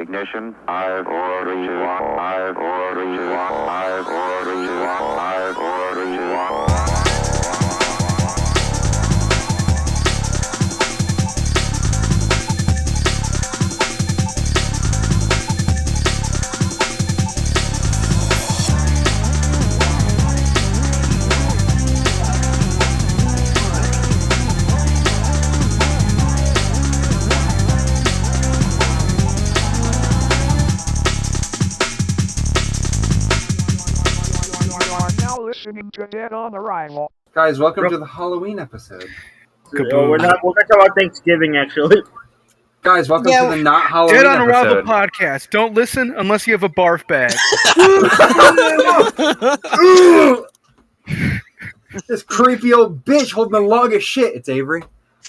Ignition. 5, 4, 3, 2, 1. 5, 4, 3, 2, 1. 5, 4, 3, 2, 1. 5, 4, 3, 2, 1. To Dead on Arrival. Guys, welcome to the Halloween episode. We're gonna talk about Thanksgiving, actually. Guys, welcome to the not Halloween Dead on Arrival episode. podcast. Don't listen unless you have a barf bag. This creepy old bitch holding a log of shit. It's Avery.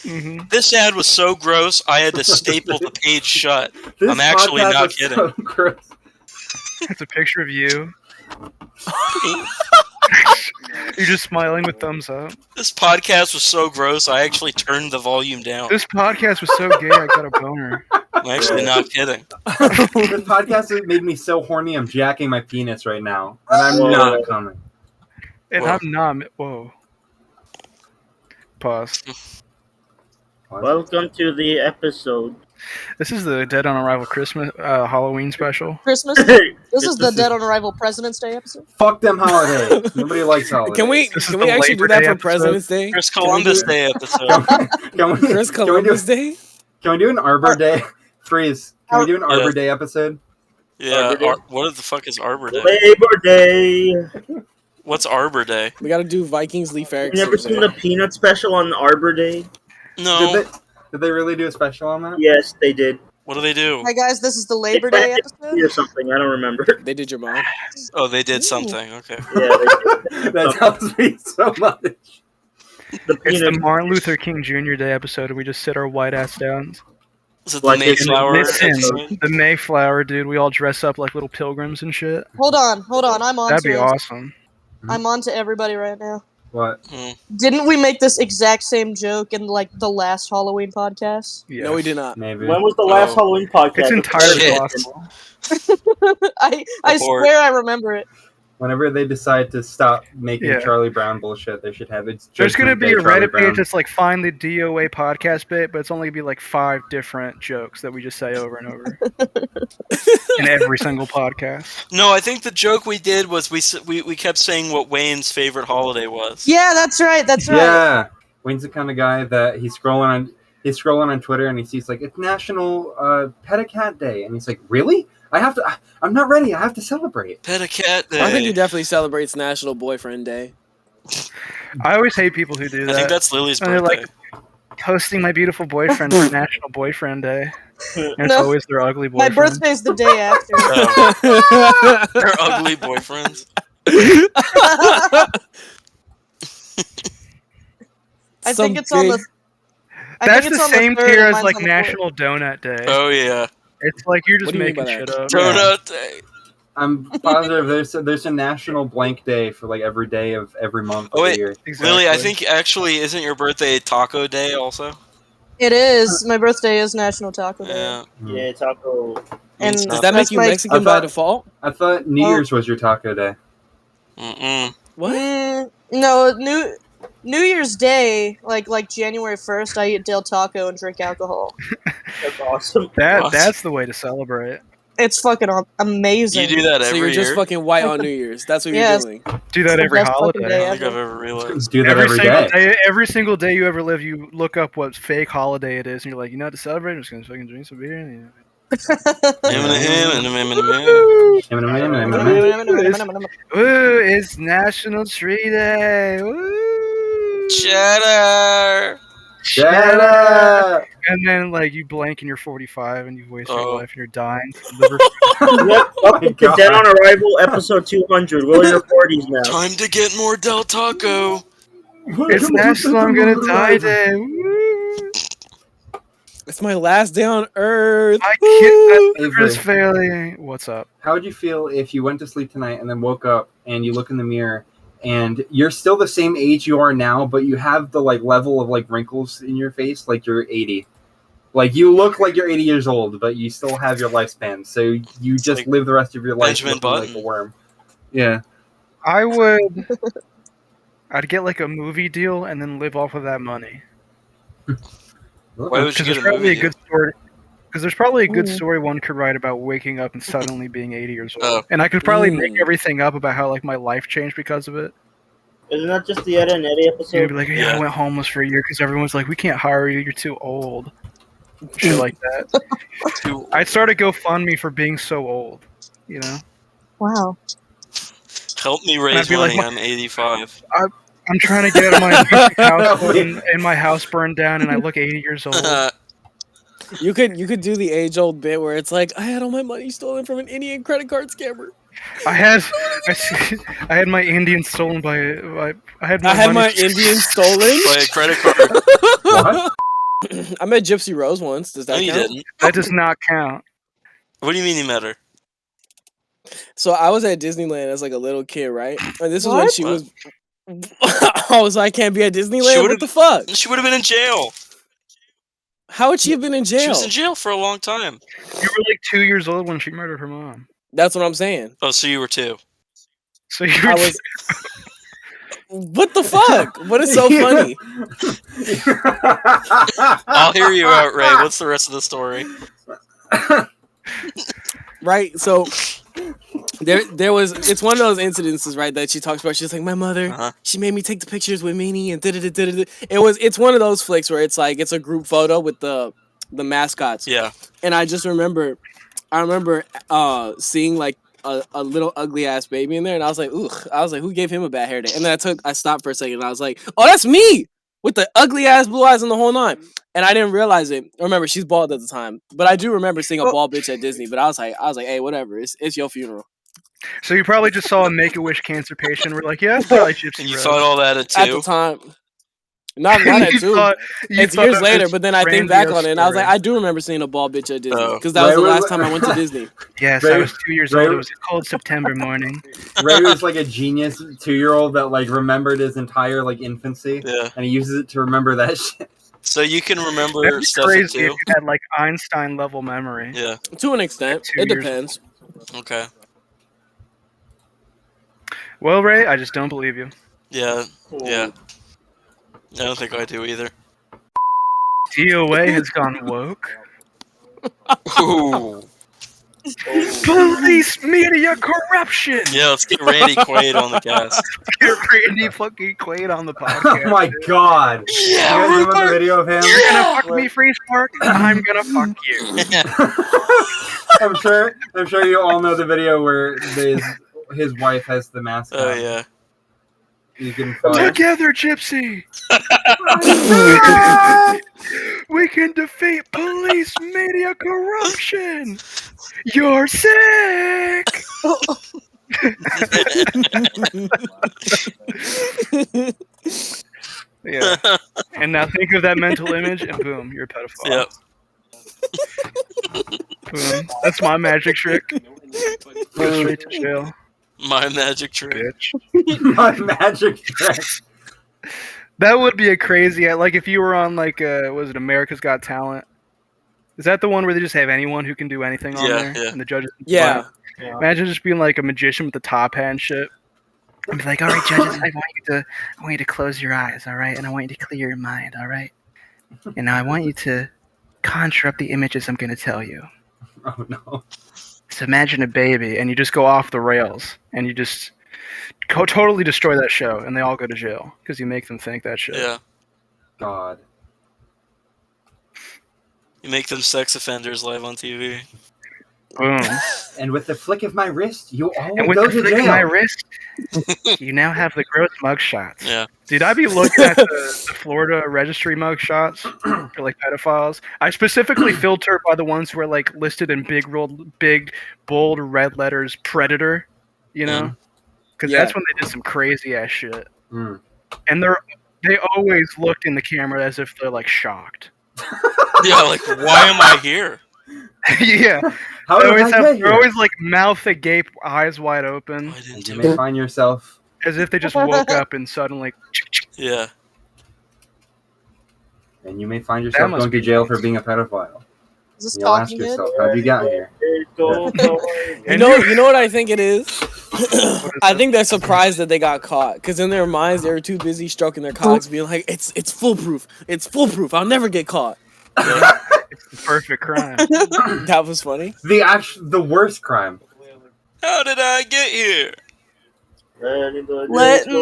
Mm-hmm. This ad was so gross, I had to staple the page shut. This I'm actually podcast not is kidding. so gross. It's a picture of you. You're just smiling with thumbs up. This podcast was so gross, I actually turned the volume down. This podcast was so gay, I got a boner. I'm actually not kidding. This podcast has made me so horny, I'm jacking my penis right now. And I'm not coming. And Whoa. I'm not. Whoa. Pause. Welcome to the episode. This is the Dead on Arrival Christmas Halloween special. Christmas? This is the Dead on Arrival President's Day episode? Fuck them holidays. Nobody likes holidays. Can we This is actually the do Labor that Day for episode. President's Day? Chris Columbus Day episode. Chris Columbus Day? Can we do an Arbor Day? Freeze. Can we do an Arbor Day episode? Yeah, what the fuck is Arbor Day? Labor Day. What's Arbor Day? We gotta do Vikings Leaf You Erickson. never seen the Peanut special on Arbor Day? No. Did they really do a special on that? Yes, they did. What do they do? Hi guys, this is the Labor Day episode. Or something. I don't remember. They did your mom. Oh, they did something. Okay. Yeah, they did. That tells me so much. The It's the Peanut. Martin Luther King Jr. Day episode where we just sit our white ass down. Is it the Like Mayflower Listen, episode? the Mayflower, dude. We all dress up like little pilgrims and shit. Hold on. I'm on That'd to be it. awesome. I'm on to everybody right now. What? Didn't we make this exact same joke in like the last Halloween podcast? Yes. No, we did not. Maybe. When was the last Oh. Halloween podcast? It's entirely Shit. possible. I Abort. swear I remember it. Whenever they decide to stop making Yeah. Charlie Brown bullshit, they should have it. There's gonna be a Charlie Reddit Brown. page that's like find the DOA podcast bit, but it's only gonna be like 5 different jokes that we just say over and over in every single podcast. No, I think the joke we did was we kept saying what Wayne's favorite holiday was. Yeah, that's right. That's right. Yeah, Wayne's the kind of guy that he's scrolling on Twitter and he sees like it's National Pet a Cat Day, and he's like, really? I'm not ready. I have to celebrate. Pet a cat day. I think he definitely celebrates National Boyfriend Day. I always hate people who do that. I think that's Lily's And they're birthday. like, hosting my beautiful boyfriend for National Boyfriend Day. And it's No. always their ugly My boyfriend. birthday's the day after. They're ugly boyfriends. I Some think it's on the. big- I That's think the it's on the same 3rd tier and as mine's like on the 4th. National Donut Day. Oh yeah, It's like you're just What do you mean making by shit that? up. donut day. I'm positive there's a National Blank Day for like every day of every month Oh, of wait. the year. Exactly. Lily, I think actually isn't your birthday Taco Day also? It is. My birthday is National Taco Day. Yeah. Yeah, taco. And Does Does that make that's you my- Mexican I by thought- default? I thought New Oh. Year's was your taco day. Mm-mm. What? No, New Year's Day, like January 1st, I eat Del Taco and drink alcohol. That's awesome. What? That's the way to celebrate. It's fucking amazing. You do that So every you're just year? fucking white on New Year's. That's what Yes. you're doing. Do that It's the every best fucking holiday. day I don't think I've ever realized. Do that every single day. every single day you ever live, you look up what fake holiday it is, and you're like, you know how to celebrate? I'm just gonna fucking drink some beer. And, Ooh, it's National Tree Day. Woo! Cheddar! Cheddar! And then like you blank and you're 45 and you've wasted your Oh. life and you're dying. Liver- Yep, welcome to God. Dead on Arrival, episode 200. We're in the 40s now. Time to get more Del Taco! it's National I'm Gonna Die Day. Woo! It's my last day on Earth. My kid, Woo! that liver is failing. What's up? How would you feel if you went to sleep tonight and then woke up and you look in the mirror and you're still the same age you are now, but you have the like level of like wrinkles in your face like you're 80? Like, you look like you're 80 years old, but you still have your lifespan. So you just like live the rest of your life Benjamin looking like Button. a worm. Yeah. I'd get like a movie deal and then live off of that money. Why would Because you there's get a probably movie a good story. Because there's probably a good Mhm. story one could write about waking up and suddenly being 80 years old. Oh. And I could probably make Mm. everything up about how like my life changed because of it. Isn't that just the Ed and Eddie You'd episode? be like, yeah, Yeah. I went homeless for a year because everyone's like, we can't hire you, you're too old. Shit like that. deal? I started GoFundMe for being so old, you know? Wow. Help me I'd raise be like, money. I'm 85. I'm trying to get my house and my house burned down and I look 80 years old. You could do the age-old bit where it's like, I had all my money stolen from an Indian credit card scammer. I had my Indian stolen by I had my money Indian stolen. By a credit card. What? I met Gypsy Rose once. Does No, that you count? didn't. That does not count. What do you mean you met her? So I was at Disneyland as like a little kid, right? And this was when What? she was. I was like, I can't be at She Disneyland. would've- What the fuck? She would have been in jail. How would she have been in jail? She was in jail for a long time. You were like 2 years old when she murdered her mom. That's what I'm saying. Oh, so you were 2. So you I were was. What the fuck? What is so funny? I'll hear you out, Ray. What's the rest of the story? Right. So there was. It's one of those incidences, right, that she talks about. She's like, my mother. Uh-huh. She made me take the pictures with Minnie and da-da-da-da-da. It's one of those flicks where it's like it's a group photo with the mascots. Yeah. And I remember seeing like a little ugly ass baby in there, and I was like, ooh. I was like, who gave him a bad hair day? And then I stopped for a second, and I was like, oh, that's me with the ugly ass blue eyes and the whole nine. And I didn't realize it. Remember, she's bald at the time, but I do remember seeing a bald bitch at Disney. But I was like, hey, whatever. It's your funeral. So you probably just saw a Make-A-Wish cancer patient. We're like, yeah, that's probably Gypsy And you Rose. thought all that at At the 2? time. Not at You two. thought- you It's thought years it later, was but then I think back on grandiose it, and I was like, story. I do remember seeing a bald bitch at Disney Oh. because that was the Ray was- last time I went to Disney. Yes, Ray- I was 2 years Ray- old. It was a cold September morning. Ray was like a genius 2-year-old that like remembered his entire like infancy, Yeah. and he uses it to remember that shit. So you can remember That'd be stuff at crazy 2? if you had like Einstein level memory. Yeah. To an extent, 2 it years depends. Okay. Well, Ray, I just don't believe you. Yeah. Yeah. I don't think I do either. DOA has gone woke. Ooh. Police media corruption. Yeah, let's get Randy Quaid on the cast. Get Randy fucking Quaid on the Oh podcast. my god! Yeah, You guys remember the video of him? You're gonna fuck me, Freeze Park. I'm gonna fuck you. I'm sure you all know the video where his wife has the mask Oh on. yeah. He's getting fucked. Together, Gypsy. We can defeat police media corruption. You're sick. Yeah. And now think of that mental image, and boom, you're a pedophile. Yep. Boom. That's my magic trick. Go straight to jail, My magic trick. bitch. My magic trick. That would be a crazy. Like if you were on like, was it America's Got Talent? Is that the one where they just have anyone who can do anything on Yeah, there? yeah. And the judges. Yeah. Imagine just being like a magician with the top hat and shit. And be like, all right, judges, I want you to close your eyes, all right, and I want you to clear your mind, all right, and now I want you to conjure up the images I'm going to tell you. Oh no. So imagine a baby, and you just go off the rails, and you just totally destroy that show, and they all go to jail because you make them think that shit. Yeah. God. You make them sex offenders live on TV. Boom. And with the flick of my wrist, you all And with go the to flick of jail. my wrist, you now have the gross mug shots. Yeah. Dude, I'd be looking at the Florida registry mug shots for like pedophiles. I specifically filter by the ones who are like listed in big, bold red letters, predator. You know, because Yeah. that's when they did some crazy ass shit. Mm. And they always looked in the camera as if they're like shocked. Yeah, like, why am I here? Yeah, How they did always I get they're here? always like mouth agape, eyes wide open, I didn't You do may it. find yourself. as if they just woke up and suddenly. Yeah. and you may find yourself must going to be jail nice. for being a pedophile. Is this And you'll ask talking head? yourself, how'd you get here? Go, You know what I think it is? I that? think they're surprised that they got caught because in their minds they were too busy stroking their cocks, being like, "It's foolproof. It's foolproof. I'll never get caught." It's the perfect crime. That was funny. The worst crime. How did I get here? Letting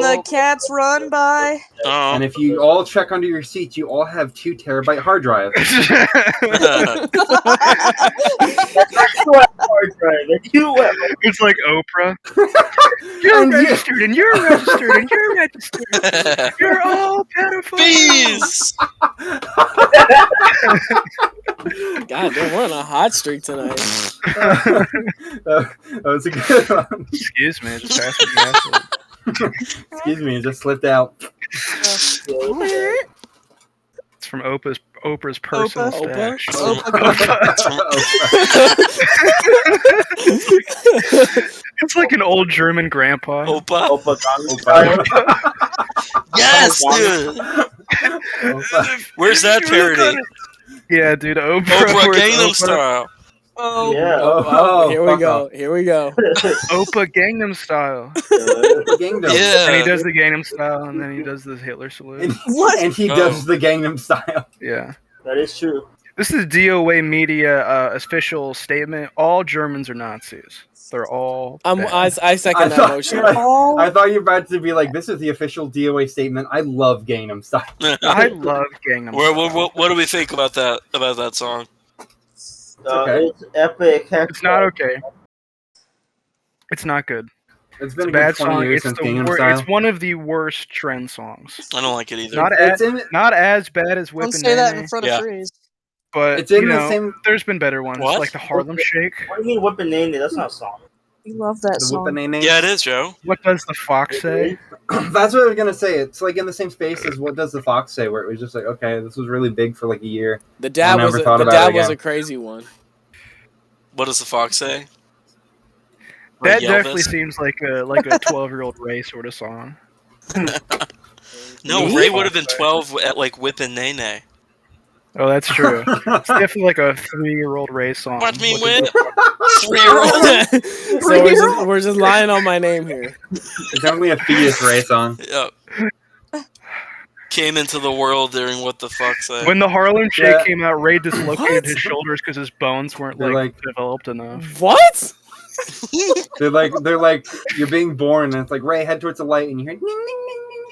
the cats run by. Oh. And if you all check under your seats, you all have 2 terabyte hard drives. It's like Oprah. You're registered and you're registered and you're registered. You're all pedophiles. Bees! God, they're on a hot streak tonight. That was a good one. Excuse me, just passed the gas. Excuse me, it just slipped out. It's from Oprah's personal Oprah? stash. It's like an old German grandpa. Opa? Yes, dude! Where's that parody? Yeah, dude, Oprah. Oprah where's Gangnam Oprah? Style. Oh. Yeah. Oh, Here we fuck go. off. Here we go. Oprah Gangnam Style. Gangnam. And he Yeah. does the Gangnam Style, and then he does the Hitler salute. And he does the Gangnam Style. Yeah. That is true. This is DOA Media official statement. All Germans are Nazis. They're all bad. I second that motion. I thought you were about to be like, this is the official DOA statement. I love Gangnam Style. I love Gangnam Style. What do we think about that song? okay. It's epic. It's not okay. It's not good. It's It's been a a bad good 20 song. years It's since the Gangnam Style. It's one of the worst trend songs. I don't like it either. Not as bad as Don't Whippin' say that in Nene, front Yeah. of Freeze. but It's in you the know, same. there's been better ones, What? like the Harlem Shake. What do you mean whipping name? That's not a song. You love that The song. Whippin' Nene. Yeah, it is, Joe. What does the fox say? That's what I was gonna say. It's like in the same space as What Does the Fox Say, where it was just like, okay, this was really big for like a year. The dad I was never thought the about dad it was again. a crazy one. What does the fox say? That Like definitely Elvis? seems like a 12-year-old Ray sort of song. No, Me? Ray would have been 12 at like Whippin' Nene. Oh, that's true. It's definitely like a 3-year-old Ray song. Watch me What win. does 3-year-old. So we're just lying on my name here. It's only a Fetus Ray song. Yep. Came into the world during What the Fuck Say. When the Harlem Shake Yeah. came out, Ray dislocated What? his shoulders because his bones weren't They're like like- developed enough. What? They're like, you're being born, and it's like, Ray, head towards the light, and you hear, ning, ning, ning, ning,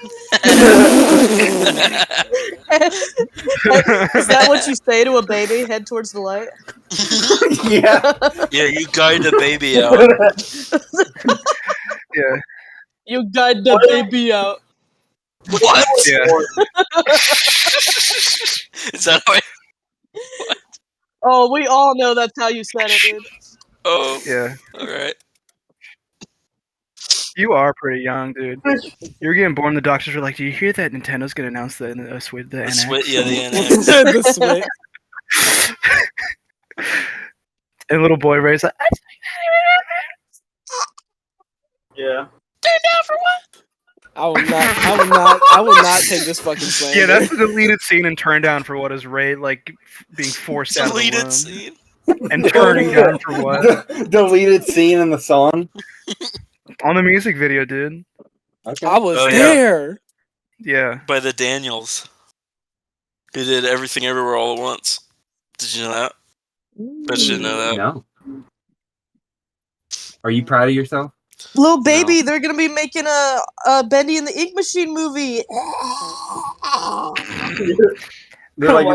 Is that what you say to a baby? Head towards the light. ning. Yeah. Yeah, you guide the baby out. Yeah, You guide the baby out. What? yeah. Is that how I... Oh, we all know that's how you said it, dude. Oh, Yeah. alright. You are pretty young, dude. You're getting born. The doctors were like, "Do you hear that Nintendo's gonna announce the Switch, the The NX?" swit, yeah, the NX. The switch. And little boy Ray's like, Yeah. I will not take this fucking slander. "Yeah, that's the deleted scene in Turn Down for What is Ray like being forced out of the Deleted womb scene. and turning down for what Deleted scene in the song. on the music video, dude." Okay. I was Oh, yeah. there. Yeah, By the Daniels. Who did Everything Everywhere All at Once. Did you know that? Bet you didn't know that. No. Are you proud of yourself? Little baby, they're gonna be making a Bendy and the Ink Machine movie. They're like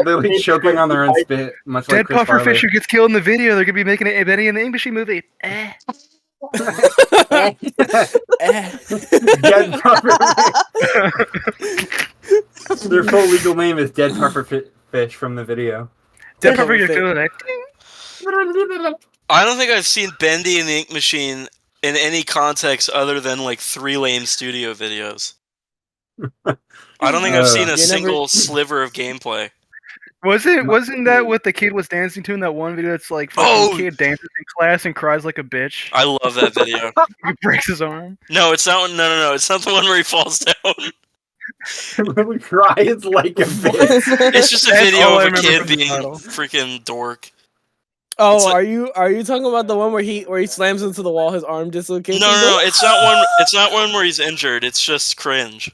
choking on their own spit, much like dead Chris puffer Farley. fish who gets killed in the video. They're gonna be making a Benny and the English movie. Eh. Eh. Dead puffer fish. Their full legal name is Dead Puffer Fish from the video. Dead Dead puffer puffer fish. fish. Doing it. I don't think I've seen Bendy and the Ink Machine in any context other than like 3 lame studio videos. I don't think I've seen a You never- single sliver of gameplay. Wasn't that what the kid was dancing to in that one video? That's like fucking Oh! kid dances in class and cries like a bitch. I love that video. He breaks his arm. No, it's not. No. It's not the one where he falls down. Lily cries like a bitch. It's just a That's video all I of a remember kid from the being title. freaking dork. Oh, It's like- are you talking about the one where he slams into the wall, his arm dislocates? No, it's not one. It's not one where he's injured. It's just cringe.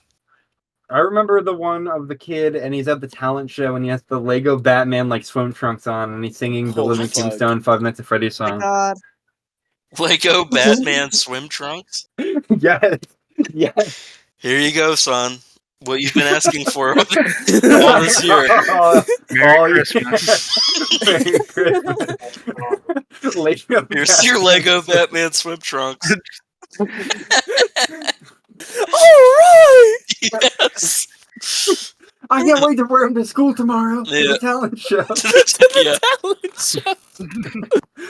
I remember the one of the kid, and he's at the talent show, and he has the Lego Batman like swim trunks on, and he's singing the Holy Living fuck. Tombstone 5 Nights at Freddy's Oh my song. god. Lego Batman swim trunks. Yes, yes. Here you go, son. What you've been asking for all this year. Merry year. Christmas. Merry Christmas. Lego Here's your Lego Batman swim trunks. Alright! Yes. I can't wait to wear him to school tomorrow for Yeah. the talent show. Yeah. Talent show.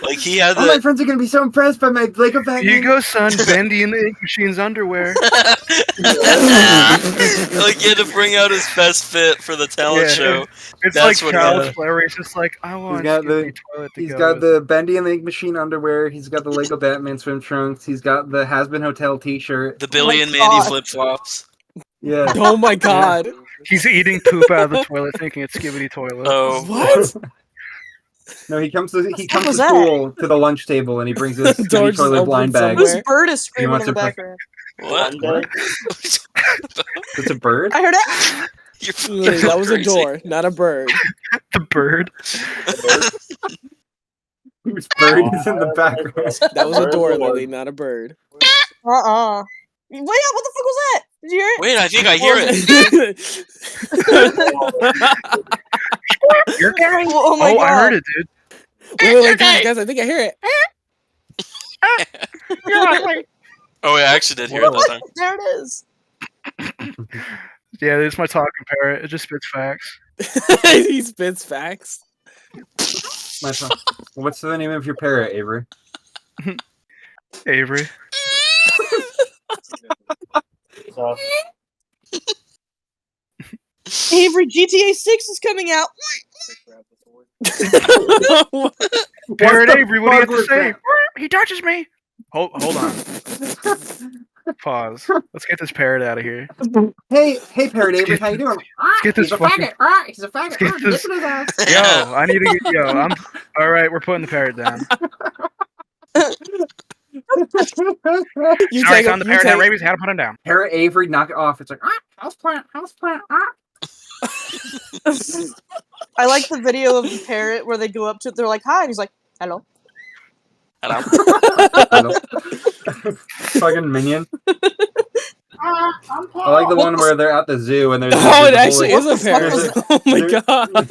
Like he had All my the. friends are gonna be so impressed by my Lego Batman. Here you go, son. Bendy in the Ink Machine's underwear. Like he had to bring out his best fit for the talent Yeah. show. It's That's like what child's he play where he's just like, I want got Skippy toilet to He's go. got the Bendy and the Ink Machine underwear. He's got the Lego Batman swim trunks. He's got the Has-Been Hotel T-shirt. The Billy and my Mandy God. flip flops. Yeah. Oh my god. He's eating poop out of the toilet, thinking it's Skibbity toilet. Oh, What? No, he comes to was that? school to the lunch table and he brings his Door Skibidi just toilet opened blind bag. somewhere. Whose bird is screaming wants in the to background? what? Monday. It's a bird. I heard it. You're Lily, that was a crazy. door, not a bird. The bird. Whose bird is in the background? That was a Bird door, or- Lily, not a bird. Wait, what the fuck was that? Did you hear it? Wait, I think I hear it. You're carrying. Oh my god. I heard it, dude. wait, guys, I think I hear it. Oh, yeah, I actually did hear it that time. There it is. Yeah, this is my talking parrot. It just spits facts. He spits facts. My son. What's the name of your parrot, Avery? Avery. So, Avery, GTA 6 is coming out. Parrot the Avery, what do you have to fuck say? was He touches me. Hold on. Pause. Let's get this parrot out of here. Hey, parrot Avery, how you doing? get this he's a fucking- faggot. He's a faggot. let's get this- Nip in his ass. Yo, I need to get. Yo, I'm. All right, we're putting the parrot down. You Sorry, take son. The parrot had rabies. Had to put him down. Parrot Avery, knock it off. It's like houseplant. I like the video of the parrot where they go up to it. They're like, hi. And he's like, hello. Hello. Fucking minion. I like the one where they're at the zoo and there's. Oh, it there's a actually whole- is a parrot. Oh my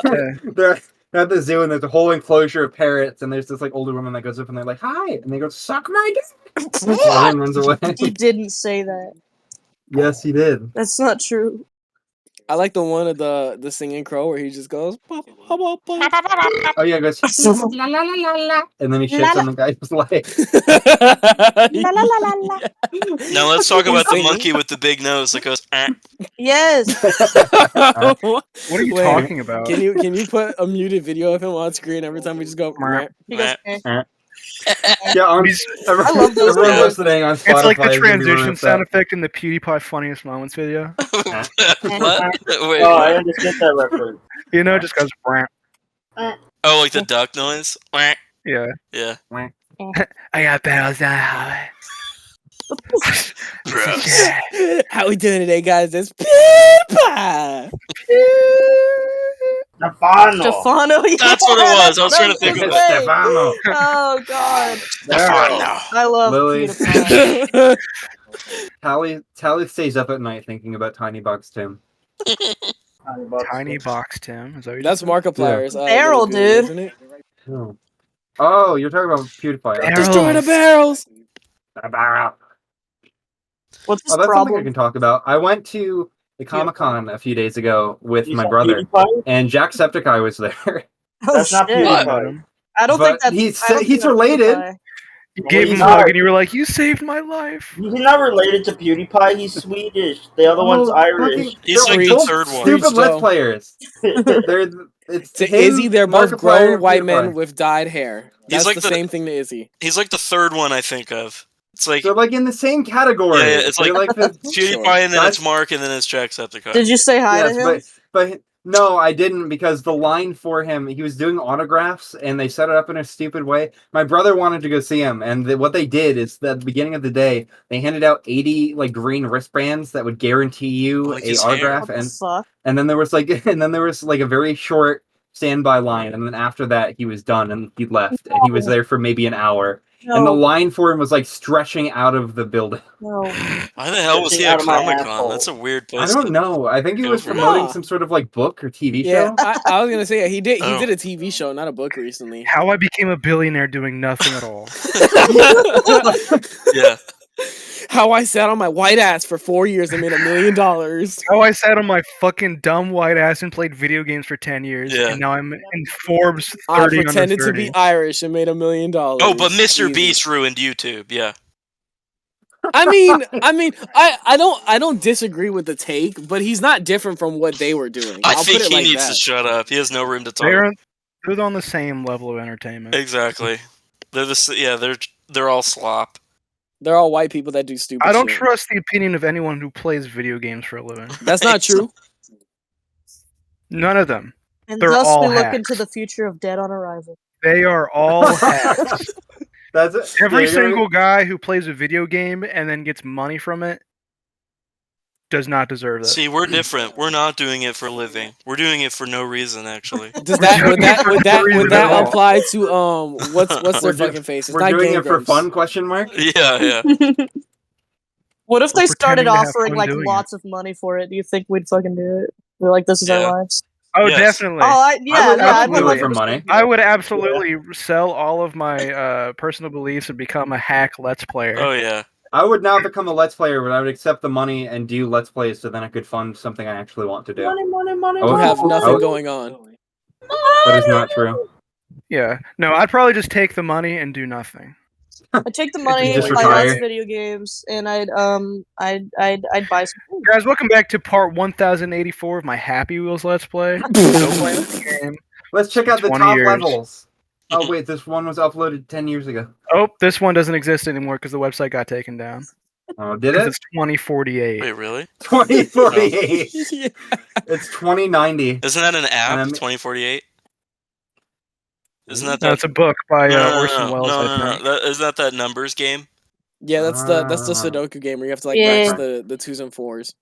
god. They're at the zoo and there's a whole enclosure of parrots and there's this like older woman that goes up and they're like, hi, and they go, suck my dick. And everyone runs away. He didn't say that. Yes, he did. That's not true. I like the one of the singing crow where he just goes. "Pop, pop, pop, pop." Oh yeah, it goes la la la la la, and then he shits on the guy's leg. La la la la la. Now let's talk about the Singing. monkey with the big nose that goes. Yes. What are you Wait, talking about? Can you put a muted video of him on screen every time we just go? Meh. He goes, eh. Yeah, He's- I love those everyone videos. listening on Spotify. It's like the is gonna be transition running sound that. effect in the PewDiePie funniest moments video. What? Wait. oh, I What? understand that reference. You know, it just goes. "Brr." Oh, like the duck noise. Wah. Yeah. Yeah. I got bells on the highway. Gross. Yeah. How we doing today, guys? It's PewDiePie. Stefano. Stefano. Yeah, That's what it was. I was trying to that's think his of name. Stefano. Oh god. Stefano. I love Lily. PewDiePie. Tally stays up at night thinking about Tiny Box Tim. Tiny box, Tim. Is that what you That's said? Markiplier's. Barrel, little goo, dude. Isn't it? Oh, you're talking about PewDiePie. Barrel. Destroy the barrels. What's his Oh, that's something I problem? can talk about. I went to the Comic-Con a few days ago with You my saw brother, PewDiePie? and Jacksepticeye was there. Oh, That's not shit. PewDiePie. I don't But think that's. he's- I don't think he's that's related. PewDiePie. You gave him a he's hug not. and you were like, "You saved my life." He's not related to PewDiePie. He's Swedish. The other one's Oh, Irish. He's they're like the both third one. Stupid Preach, Let's Joe. Players. It's To him, Izzy, they're both Markiplier, grown and white PewDiePie. men with dyed hair. That's like the the- same thing to Izzy. He's like the third one I think of. It's like They're like in the same category. Yeah, it's They're like- the PewDiePie, and then That's- it's Mark, and then it's Jacksepticeye. Did you say hi yes, to him? but no, I didn't because the line for him, he was doing autographs and they set it up in a stupid way. My brother wanted to go see him, and what they did is that at the beginning of the day, they handed out 80 like green wristbands that would guarantee you Like a his hair. autograph, What the fuck? and then there was like a very short standby line, and then after that he was done and he left, and he was there for maybe an hour. And the No, line for him was like stretching out of the building. no. Why the hell was he Out at of my Comic Con? asshole. That's a weird I place. don't know. I think he go was for promoting that. some sort of like book or TV Yeah, show. I was gonna say he did. He Oh. did a TV show, not a book, recently. How I became a billionaire doing nothing at all. Yeah. How I sat on my white ass for 4 years and made $1 million. How I sat on my fucking dumb white ass and played video games for 10 years, Yeah. and now I'm in Forbes 30 I under pretended to 30. be Irish and made $1 million. Oh, but Mr. Easy. Beast ruined YouTube. Yeah. I mean, I don't disagree with the take, but he's not different from what they were doing. I I'll think put it he like needs that. to shut up. He has no room to talk. They're on the same level of entertainment. Exactly. They're all slop. They're all white people that do stupid I don't shit. trust the opinion of anyone who plays video games for a living. That's not true. None of them. And They're thus all we look hacks. into the future of Dead on Arrival. They are all hacks. That's it. Every Yeah, you're single guy who plays a video game and then gets money from it does not deserve that. See, we're different. We're not doing it for a living. We're doing it for no reason, actually. Does that would that would that Reason would at that all. apply to what's We're their fucking faces? We're Not doing Game it for Grumps. fun? Question mark. Yeah. What if We're they started pretending to have offering fun like doing lots of money for it? Do you think we'd fucking do it? We're like, this is Yeah. our lives. Oh, Yes. definitely. Oh, yeah, would yeah. I'd absolutely 100% for money. do I it. would absolutely sell all of my personal beliefs and become a hack Let's Player. Oh yeah. I would not become a Let's Player, but I would accept the money and do Let's Plays, so then I could fund something I actually want to do. Money, I You would- have I nothing would- going on. That is not true. Yeah. No, I'd probably just take the money and do nothing. I'd take the money, Just play retire. lots of video games, and I'd buy some food. Guys, welcome back to part 1084 of my Happy Wheels Let's Play. Still playing the game. Let's check out the 20 top years. levels. Oh wait, this one was uploaded 10 years ago. Oh, this one doesn't exist anymore because the website got taken down. Oh, did Because it? it's 2048. Wait, really? 2048. Yeah. It's 2090. Isn't that an app? And I'm- 2048. Isn't that No, that? it's a book by no, Orson Welles, I think. no. Isn't that numbers game? Yeah, that's the Ah. Sudoku game where you have to like Yeah. match the twos and fours.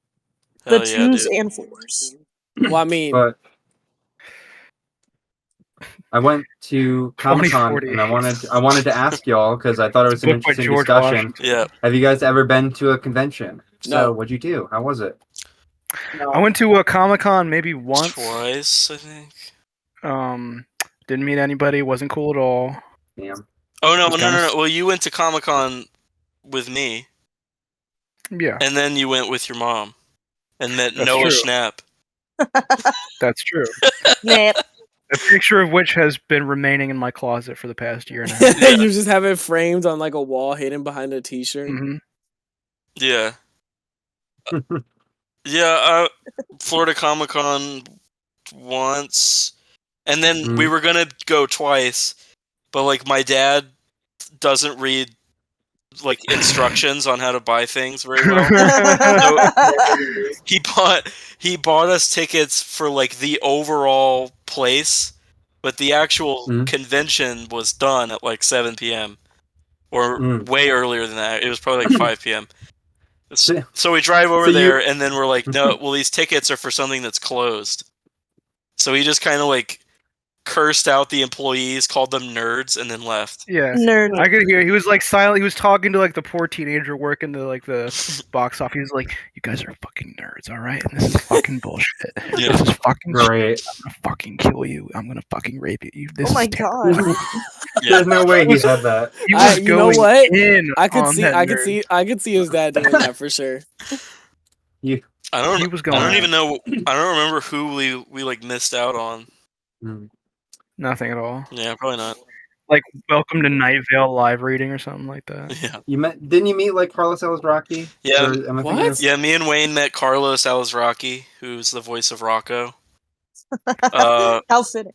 The Hell yeah, twos dude. and fours. Well, I mean, But I went to Comic Con 2048. and I wanted to ask y'all because I thought it was an Book by interesting George discussion. Washington. Yeah. Have you guys ever been to a convention? No. So what'd you do? How was it? I went to a Comic-Con maybe once. Twice, I think. Didn't meet anybody. Wasn't cool at all. Damn. Oh no, Just no, no, kinda no. Well, you went to Comic Con with me, Yeah, and then you went with your mom, and met That's Noah true. Schnapp. that's true. Nah. A picture of which has been remaining in my closet for the past year and a half. Yeah. you just have it framed on like a wall hidden behind a t-shirt. hmm Yeah. Yeah, Florida Comic Con once, and then we were gonna go twice, but like my dad doesn't read like instructions on how to buy things very well. He bought us tickets for like the overall place, but the actual convention was done at like 7 p.m. or way earlier than that. It was probably like 5 p.m. So we drive over there, and then we're like, no, well, these tickets are for something that's closed. So he just kind of like cursed out the employees, called them nerds, and then left. Yeah. Nerd. I could hear he was like silent. He was talking to like the poor teenager working the like the box office. He was like, "You guys are fucking nerds, all right? And this is fucking bullshit. Yeah. This is fucking Great. I'm gonna fucking kill you. I'm gonna fucking rape you. This Oh my is terrible." god. Yeah. There's no way he said that. He was You know going what? in I could on see that nerd. I could see his dad doing that for sure. I don't. He was I going don't in. even know. I don't remember who we like missed out on. Nothing at all. Yeah, probably not. Like Welcome to Night Vale live reading or something like that. Yeah. Didn't you meet like Carlos Rocky? Yeah. Am I What? thinking of- Yeah, me and Wayne met Carlos Alazraqui, who's the voice of Rocco. How fitting.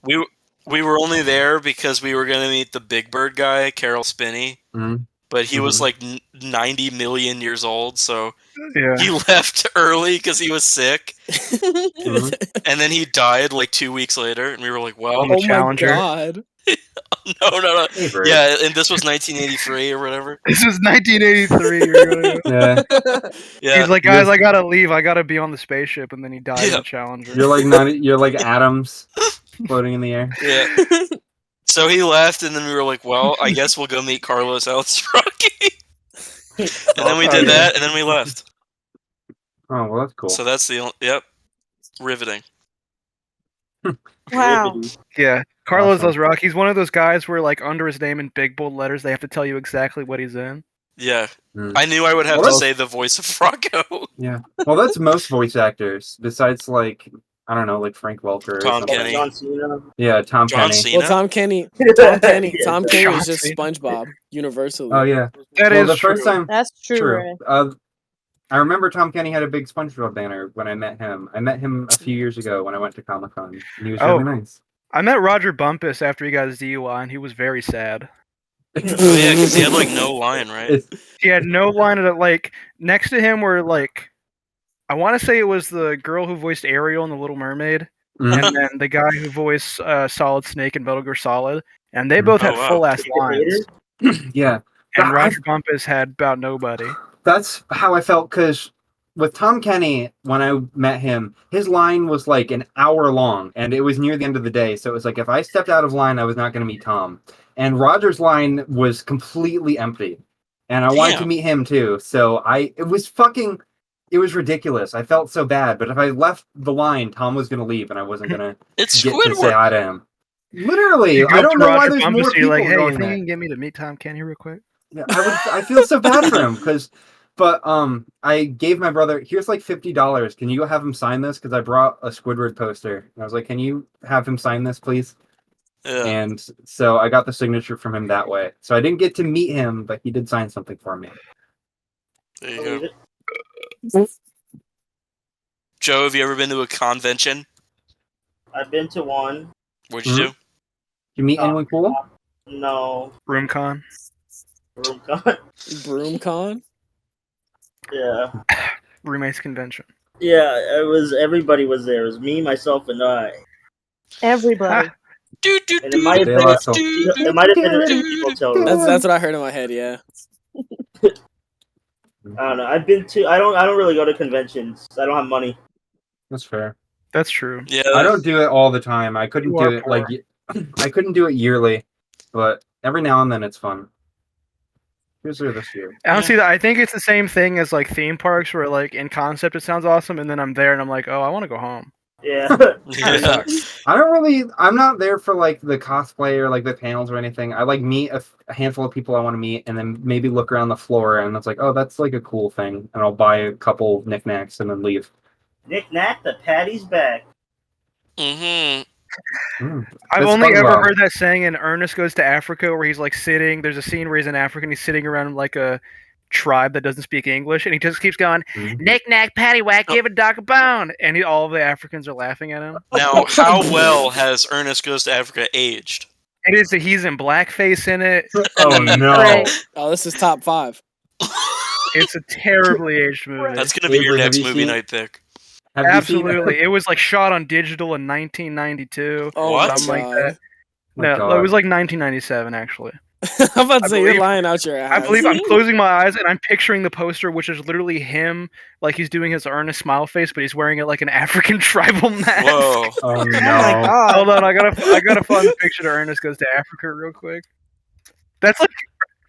We were only there because we were gonna meet the Big Bird guy, Carol Spinney. Mhm. but he was Mhm. like 90 million years old, so Yeah. he left early because he was sick, Mhm. and then he died like 2 weeks later, and we were like, well, On the Oh my Challenger. god. no. Hey, Bird. Yeah, and this was 1983 or whatever. This is 1983. You're gonna- Yeah, Yeah, He's like, You guys, guys- I gotta leave. I gotta be on the spaceship, and then he died in Yeah. the Challenger. you're like atoms floating in the air. yeah. So he left, and then we were like, well, I guess we'll go meet Carlos Alazraki. And then we did that, and then we left. Oh well, that's cool. So that's the only, yep, riveting. Wow. Yeah, Carlos Awesome. Rock. He's one of those guys where, like, under his name in big bold letters, they have to tell you exactly what he's in. Yeah, Mm. I knew I would have Well, to that's- say the voice of Rocco. Yeah. Well, that's most voice actors, besides like I don't know, like Frank Welker or Tom something. Kenny. John Cena. Yeah, Tom John Kenny. Cena. Well, Tom Kenny. Tom Kenny. Yeah, Tom John Kenny is just Cena. SpongeBob universally. Oh yeah. That Well, is the first true. time. That's true, Ray. I remember Tom Kenny had a big SpongeBob banner when I met him. I met him a few years ago when I went to Comic-Con. And he was Oh. really nice. I met Roger Bumpus after he got his DUI, and he was very sad. Oh yeah, because he had like no line, right? It's, He had no line at it. Like, next to him were, like, I want to say it was the girl who voiced Ariel in The Little Mermaid, mm, and then the guy who voiced Solid Snake in Metal Gear Solid, and they both had Oh, wow. full-ass lines. yeah. And I- Roger Bumpus had about nobody. That's how I felt because with Tom Kenny, when I met him, his line was like an hour long, and it was near the end of the day. So it was like if I stepped out of line, I was not going to meet Tom. And Roger's line was completely empty, and I wanted to Damn. meet him too. So it was ridiculous. I felt so bad, but if I left the line, Tom was going to leave, and I wasn't going to It's get to say Squidward. hi to him. Literally, You go I up don't to know why Roger there's Bumpus, more and you're people like, hey, you going think there. you can get me to meet Tom Kenny real quick? Yeah, I feel so bad for him because, but I gave my brother, here's like $50. Can you go have him sign this? Because I brought a Squidward poster. And I was like, can you have him sign this, please? Yeah. And so I got the signature from him that way. So I didn't get to meet him, but he did sign something for me. There you go. Joe, have you ever been to a convention? I've been to one. What'd you do? Did you meet anyone cool? No. RoomCon. RoomCon. BroomCon. Yeah. Roommates convention. Yeah, it was everybody was there. It was me, myself, and I. Everybody. Do, do, And it might have They been also- it might have been a empty hotel room. That's what I heard in my head. Yeah. I don't know. I've been to I don't really go to conventions. I don't have money. That's fair. That's true. Yeah. I don't do it all the time. I couldn't You do are it like I couldn't do it yearly, but every now and then it's fun. Here's this year. I don't see that. I think it's the same thing as like theme parks, where like in concept it sounds awesome, and then I'm there and I'm like, oh, I want to go home. Yeah. Yeah. I'm not there for like the cosplay or like the panels or anything. I like meet a handful of people I want to meet and then maybe look around the floor and it's like, oh, that's like a cool thing. And I'll buy a couple knickknacks and then leave. Knick knack, the patty's back. Mm-hmm. I've That's only fun, ever Rob. heard that saying in Ernest Goes to Africa, where he's like sitting. There's a scene where he's in Africa and he's sitting around like a tribe that doesn't speak English, and he just keeps going, Mhm. knick knack, paddywhack, give a dog a bone, and all of the Africans are laughing at him. Now, how well has Ernest Goes to Africa aged? It is that he's in blackface in it. Oh no! Right. Oh, this is top 5. It's a terribly aged movie. That's gonna be your Avery, have next you movie seen- night pick. Have you seen Absolutely. It was like shot on digital in 1992. Oh What? my Something like god. that. My No, God. it was like 1997 actually. I'm about to I say you're believe- lying out your ass. I believe I'm closing my eyes and I'm picturing the poster, which is literally him, like he's doing his earnest smile face, but he's wearing it like an African tribal mask. Whoa. Oh Oh my no! god. Hold on, I gotta find the picture to Ernest Goes to Africa real quick. That's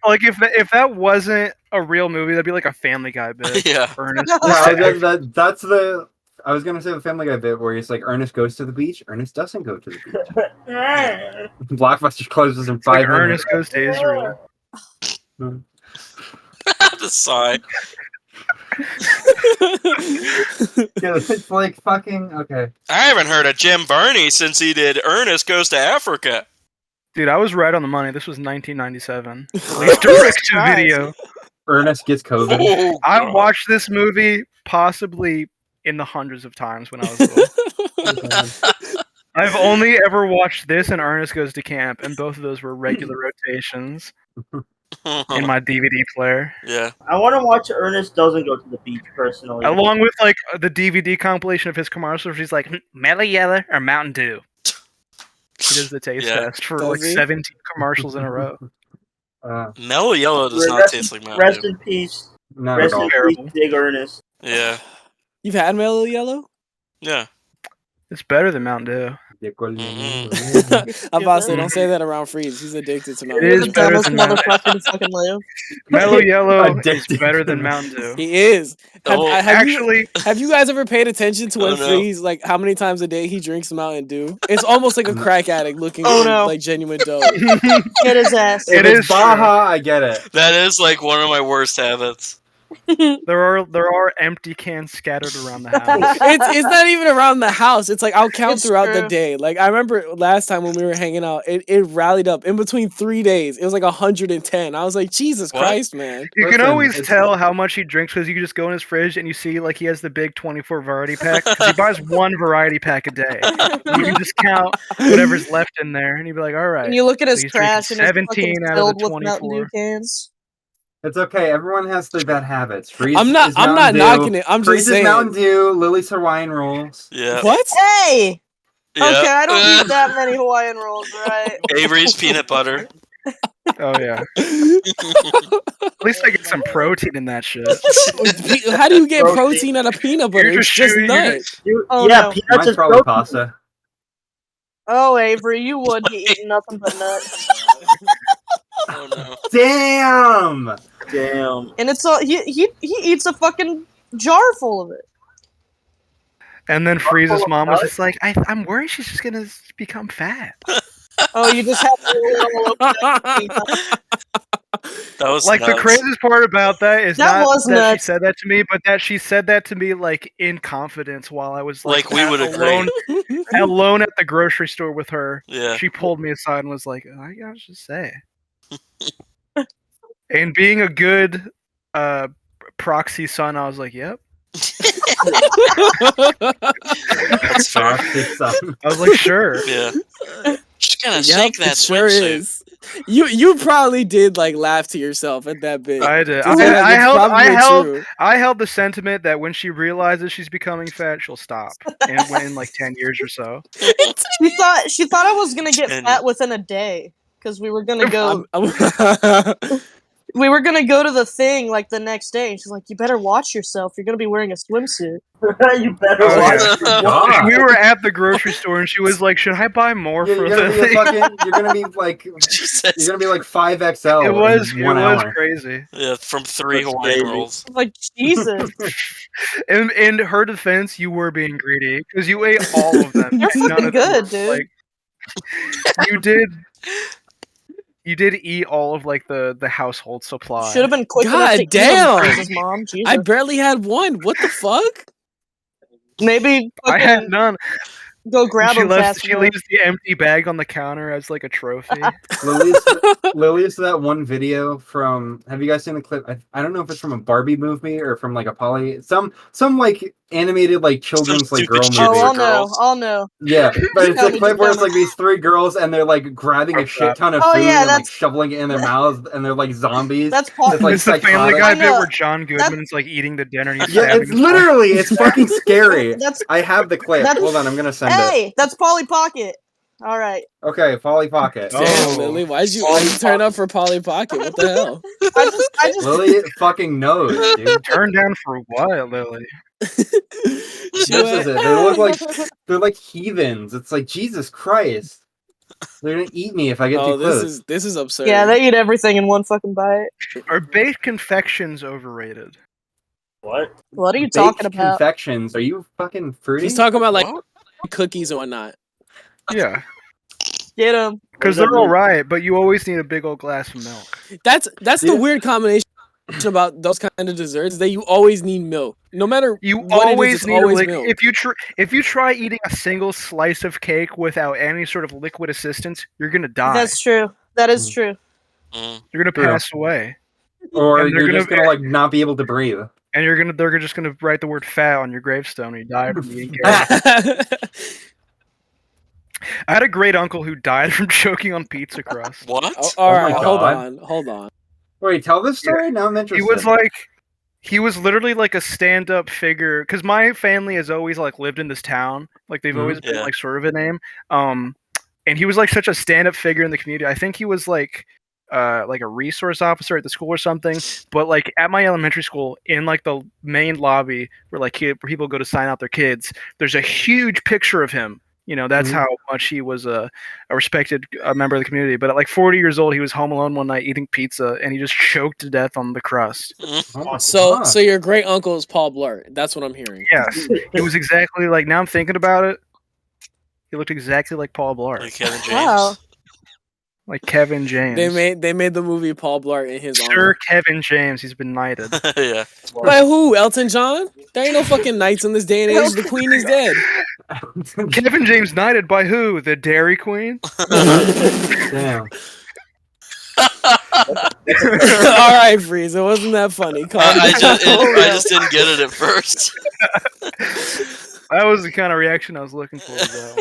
like if that wasn't a real movie, that'd be like a Family Guy bit. Yeah. Ernest. Yeah, Goes to Africa. that's the. I was gonna say the Family Guy bit where he's like, Ernest goes to the beach. Ernest doesn't go to the beach. Blockbuster closes in It's like 5 minutes. Ernest Goes to Israel. The sigh. Dude, it's like fucking okay. I haven't heard of Jim Varney since he did Ernest Goes to Africa. Dude, I was right on the money. This was 1997. Released direct to video. Ernest gets COVID. Oh, I God. watched this movie possibly in the hundreds of times when I was little. I've only ever watched this and Ernest Goes to Camp, and both of those were regular rotations. in my DVD player, Yeah. I want to watch Ernest Doesn't Go to the Beach personally. along with like the DVD compilation of his commercials. He's like Mellow Yellow or Mountain Dew. He does the taste Yeah. test for Does like he? 17 commercials in a row. Mellow Yellow does not Rest, taste like Mountain rest Dew. in peace. Not Rest at all. in Terrible. peace, Big Ernest. Yeah. You've had Mellow Yellow? Yeah. It's better than Mountain Dew. I'm about to say, don't say that around Freeze. He's addicted to It Mountain You're is the Dew. better dumbest than Mountain motherfucker to fucking live. Mellow Yellow is Addicted better to than Mountain Mountain Dew. He is. Oh, Have you guys ever paid attention to when Oh, no. Freeze, like, how many times a day he drinks Mountain Dew? It's almost like a crack addict looking Oh, for, no. like, genuine dough. Get his ass. If It it's is true. Baja, I get it. That is like one of my worst habits. There are empty cans scattered around the house. It's not even around the house. It's like I'll count It's throughout the true. day. Like I remember last time when we were hanging out, it rallied up in between 3 days. It was like 110. I was like, Jesus What? Christ, man. You can Listen, always it's- tell how much he drinks because you can just go in his fridge and you see like he has the big 24 variety pack. 'Cause he buys one variety pack a day. You can just count whatever's left in there, and you'd be like, "All right." And you look at So his he's drinking trash and it's 17 fucking out of filled the with Mountain Dew 24. cans. It's okay. Everyone has their bad habits. Freeze I'm not is Mountain Dew. knocking it. I'm just Freeze is saying. Mountain Dew. Lily's Hawaiian rolls. Yeah. What? Hey! Yeah. Okay, I don't eat that many Hawaiian rolls, right? Avery's peanut butter. Oh yeah. At least I get some protein in that shit. How do you get Protein. protein out of peanut butter? You're It's just just shooting- nuts. Oh, yeah, no. peanuts Mine's is probably protein. pasta. Oh, Avery, you would be eating nothing but nuts. Oh no. Damn. Damn. And it's all he eats a fucking jar full of it. And then Freeze's mom was just like, I'm worried she's just gonna become fat. Oh, you just have to That was Like the nuts. craziest part about that is That not was that nuts. she said that to me, but that she said that to me like in confidence while I was like Like we would alone, alone at the grocery store with her. Yeah. She pulled me aside and was like, I gotta just say. And being a good proxy son, I was like, yep. That's fair. Son. I was like, sure. Yeah. Just gonna Yep, shake that it sure swimsuit. is. You probably did like laugh to yourself at that bit. I did. Just like, I it's held probably true. I held the sentiment that when she realizes she's becoming fat, she'll stop. And in like 10 years or so. She thought I was gonna get And- fat within a day because we were gonna go I'm- we were gonna go to the thing like the next day. And she's like, "You better watch yourself. You're gonna be wearing a swimsuit." You better Oh, watch yeah. your God. We were at the grocery store and she was like, should I buy more You're for gonna the be a thing? fucking. You're gonna be like. Jesus. You're gonna be like 5XL. It was in 1 hour. crazy. Yeah, from 3 That's Hawaiian crazy. rolls. I'm like, Jesus, In her defense, you were being greedy because you ate all of them. You're None fucking of them good, were, dude. Like, you did eat all of like the household supply. should have been quick enough God to eat damn. them, Jesus, mom. Jesus. I barely had one. What the fuck? Maybe I had fucking none. go grab she them left. fast She enough. leaves the empty bag on the counter as like a trophy. Lily's that one video from. Have you guys seen the clip? I don't know if it's from a Barbie movie or from like a some like animated like children's like stupid girl shit movie. Oh, for I'll know. girls. I'll know. Yeah, but it's Tell a me, clip just where tell it's like these 3 girls and they're like grabbing a Oh, shit ton of Oh, food yeah, and like that's- shoveling it in their mouths and they're like zombies. That's Paul. It's like It's the Family psychotic. Guy I bit know. where John Goodman's like eating the dinner. And he's Yeah, stabbing it's his wife. literally it's fucking scary. That's I have the clip. That's- Hold on, I'm gonna send it. hey, that's Polly Pocket. All right, Okay, Polly Pocket. Oh. Damn, Lily, why'd you turn up for Polly Pocket? What the hell? I just Lily fucking knows, dude. Turn down for what, Lily? This is it. They look like they're like heathens. It's like Jesus Christ. They're gonna eat me if I get Oh, too close. this is absurd. yeah, they eat everything in one fucking bite. Are baked confections overrated? What? What are you Baked talking about? confections. Are you fucking fruity? He's talking about like What? cookies and whatnot. Yeah, Get him. because What does that they're all mean? right, but you always need a big old glass of milk. That's the Yeah. weird combination about those kind of desserts that you always need milk. No matter You what always it is, it's need always like milk. if you try eating a single slice of cake without any sort of liquid assistance, you're gonna die. That's true. That is Mm. true. Mm. You're gonna True. pass away, Or And they're you're gonna just gonna like not be able to breathe. and they're just gonna write the word "fat" on your gravestone when you die from eating cake. I had a great uncle who died from choking on pizza crust. What? Oh, all Oh right, my hold God. on, hold on. Wait, tell this story. Now I'm interested. He was literally like a stand-up figure because my family has always like lived in this town. Like they've always been Yeah. like sort of a name. And he was like such a stand-up figure in the community. I think he was like a resource officer at the school or something. But like at my elementary school, in like the main lobby where like where people go to sign out their kids, there's a huge picture of him. You know, that's how much he was a respected member of the community. But at like 40 years old, he was home alone one night eating pizza, and he just choked to death on the crust. Oh my So God. so your great uncle is Paul Blart. That's what I'm hearing. Yes, he was exactly like. Now I'm thinking about it. He looked exactly like Paul Blart, Like Kevin James. Wow. like Kevin James. They made the movie Paul Blart in his Sir honor. Kevin James. He's been knighted. Yeah. By who? Elton John? There ain't no fucking knights in this day and age. The queen is dead. Kevin James knighted by who? The Dairy Queen. Damn. All right, Freeze. It wasn't that funny. Calm I down. just didn't get it at first. That was the kind of reaction I was looking for. With that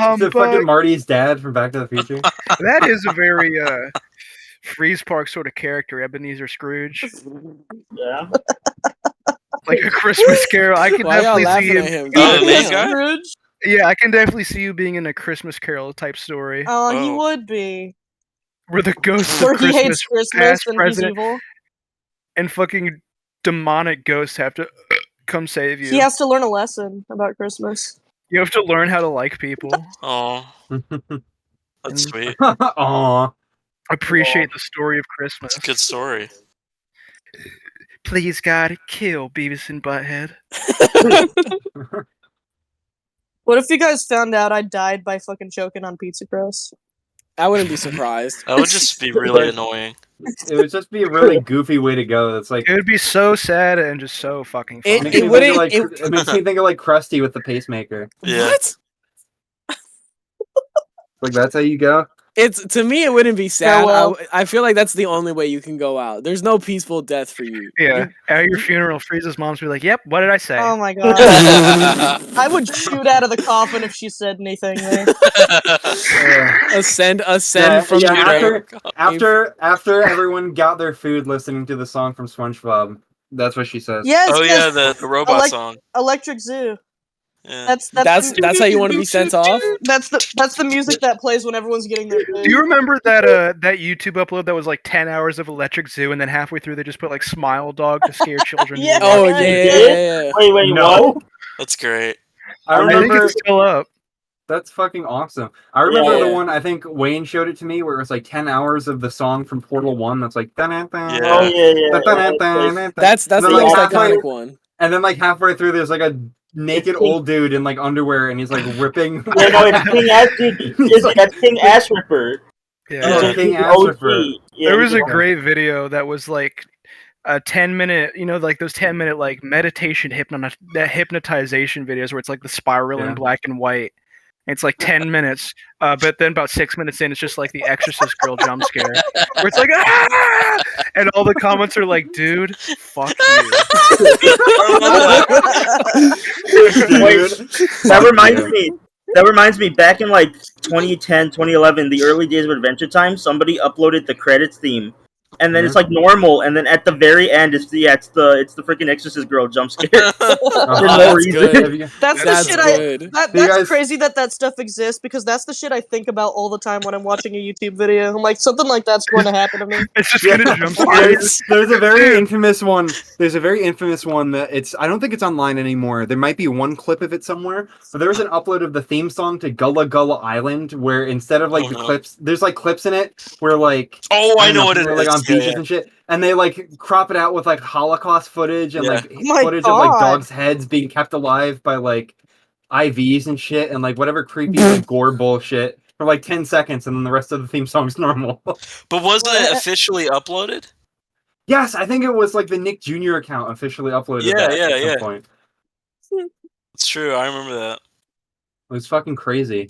one. The fucking Marty's dad from Back to the Future. That is a very Freeze Park sort of character, Ebenezer Scrooge, Yeah. like a Christmas Carol. I can Why y'all definitely see laughing him. at him? Oh, God this damn. guy? Scrooge? Yeah, I can definitely see you being in a Christmas Carol type story Oh, he Oh. would be. where the ghosts Where of he Christmas, hates Christmas past, and present, he's evil. and fucking demonic ghosts have to come save you. He has to learn a lesson about Christmas. You have to learn how to like people, Oh, that's sweet. Aw. appreciate the story of Christmas. It's a good story. Please, God, kill Beavis and Butthead. What if you guys found out I died by fucking choking on pizza crust? I wouldn't be surprised. That would just be really annoying. It would just be a really goofy way to go. It's like It would be so sad and just so fucking It- funny. makes me think wouldn't- of like it- it makes me think of like Krusty with the pacemaker. Yeah. What? Like that's how you go. It's to me, it wouldn't be sad. Farewell. I feel like that's the only way you can go out. There's no peaceful death for you. Yeah, at your funeral, Frieza's mom's be like, "Yep, what did I say?" Oh my god. I would shoot out of the coffin if she said anything there. Ascend Yeah, from yeah, the grave. after everyone got their food listening to the song from SpongeBob, that's what she says. Yes, Oh yeah, 'cause the robot Elec- song. Electric Zoo. Yeah. That's how you want to be sent off. That's the music that plays when everyone's getting their food. Do you remember that that YouTube upload that was like 10 hours of Electric Zoo, and then halfway through they just put like Smile Dog to scare children? Yeah. Oh Yeah, yeah. Wait, No. what? That's great. I I think remember it's still up. that's fucking awesome. I remember Yeah. the one I think Wayne showed it to me where it was like 10 hours of the song from Portal 1 that's like Yeah. Oh yeah. That's the And then, like, most halfway- iconic one. And then like halfway through there's like a naked old dude in like underwear and he's like ripping Yeah, no, it's King Ass. That's King Ass Ripper. Yeah. Oh, He's King the Ass OG. Ripper. Yeah, There was he's a Okay. great video that was like a 10-minute, like those 10-minute like meditation hypnotization videos where it's like the spiral Yeah. in black and white. It's like 10 minutes, but then about 6 minutes in, it's just like the Exorcist girl jump scare, where it's like, ah! And all the comments are like, dude, fuck you. Wait, that reminds Yeah. me. That reminds me. Back in like 2010, 2011, the early days of Adventure Time, somebody uploaded the credits theme, and then Yeah. it's like normal, and then at the very end, it's the freaking Exorcist girl jump scare. Oh, no that's reason. good. Have you- That's the That's shit good. that's You guys- crazy that stuff exists because that's the shit I think about all the time when I'm watching a YouTube video. I'm like, something like that's going to happen to me. It's just Yeah. gonna jump scare you. There's a very infamous one. There's a very infamous one that I don't think it's online anymore. There might be one clip of it somewhere. But there was an upload of the theme song to Gullah Gullah Island where instead of like the no. clips, there's like clips in it where like Oh, I don't know what it people is. are, like on Yeah, beaches yeah. and shit, and they like crop it out with like Holocaust footage and Yeah. like Oh my footage of like God. dogs' heads being kept alive by like IVs and shit, and like whatever creepy like gore bullshit for like 10 seconds, and then the rest of the theme song's normal. But wasn't it officially uploaded? Yes, I think it was like the Nick Jr. account officially uploaded Yeah, that yeah, at some yeah. point. It's true. I remember that. It was fucking crazy.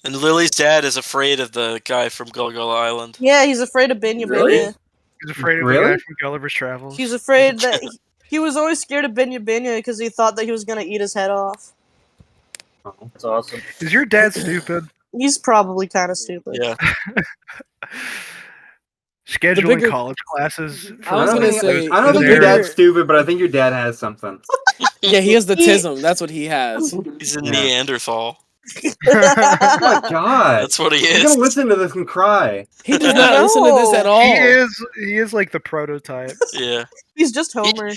And Lily's dad is afraid of the guy from Gullah Island. Yeah, he's afraid of Binya Really? Binya. He's afraid of the Really? guy from Gulliver's Travels. He's afraid that he was always scared of Binya Binya because he thought that he was gonna eat his head off. Oh. That's awesome. Is your dad stupid? He's probably kind of stupid. Yeah. Scheduling bigger- college classes. I was gonna say, I don't the think your bigger- dad's stupid, but I think your dad has something. Yeah, he has the tism. That's what he has. He's a Yeah. Neanderthal. Oh my god. That's what he You're is. gonna listen to this and cry. He does not listen to this at all. He is like the prototype. Yeah. He's just Homer.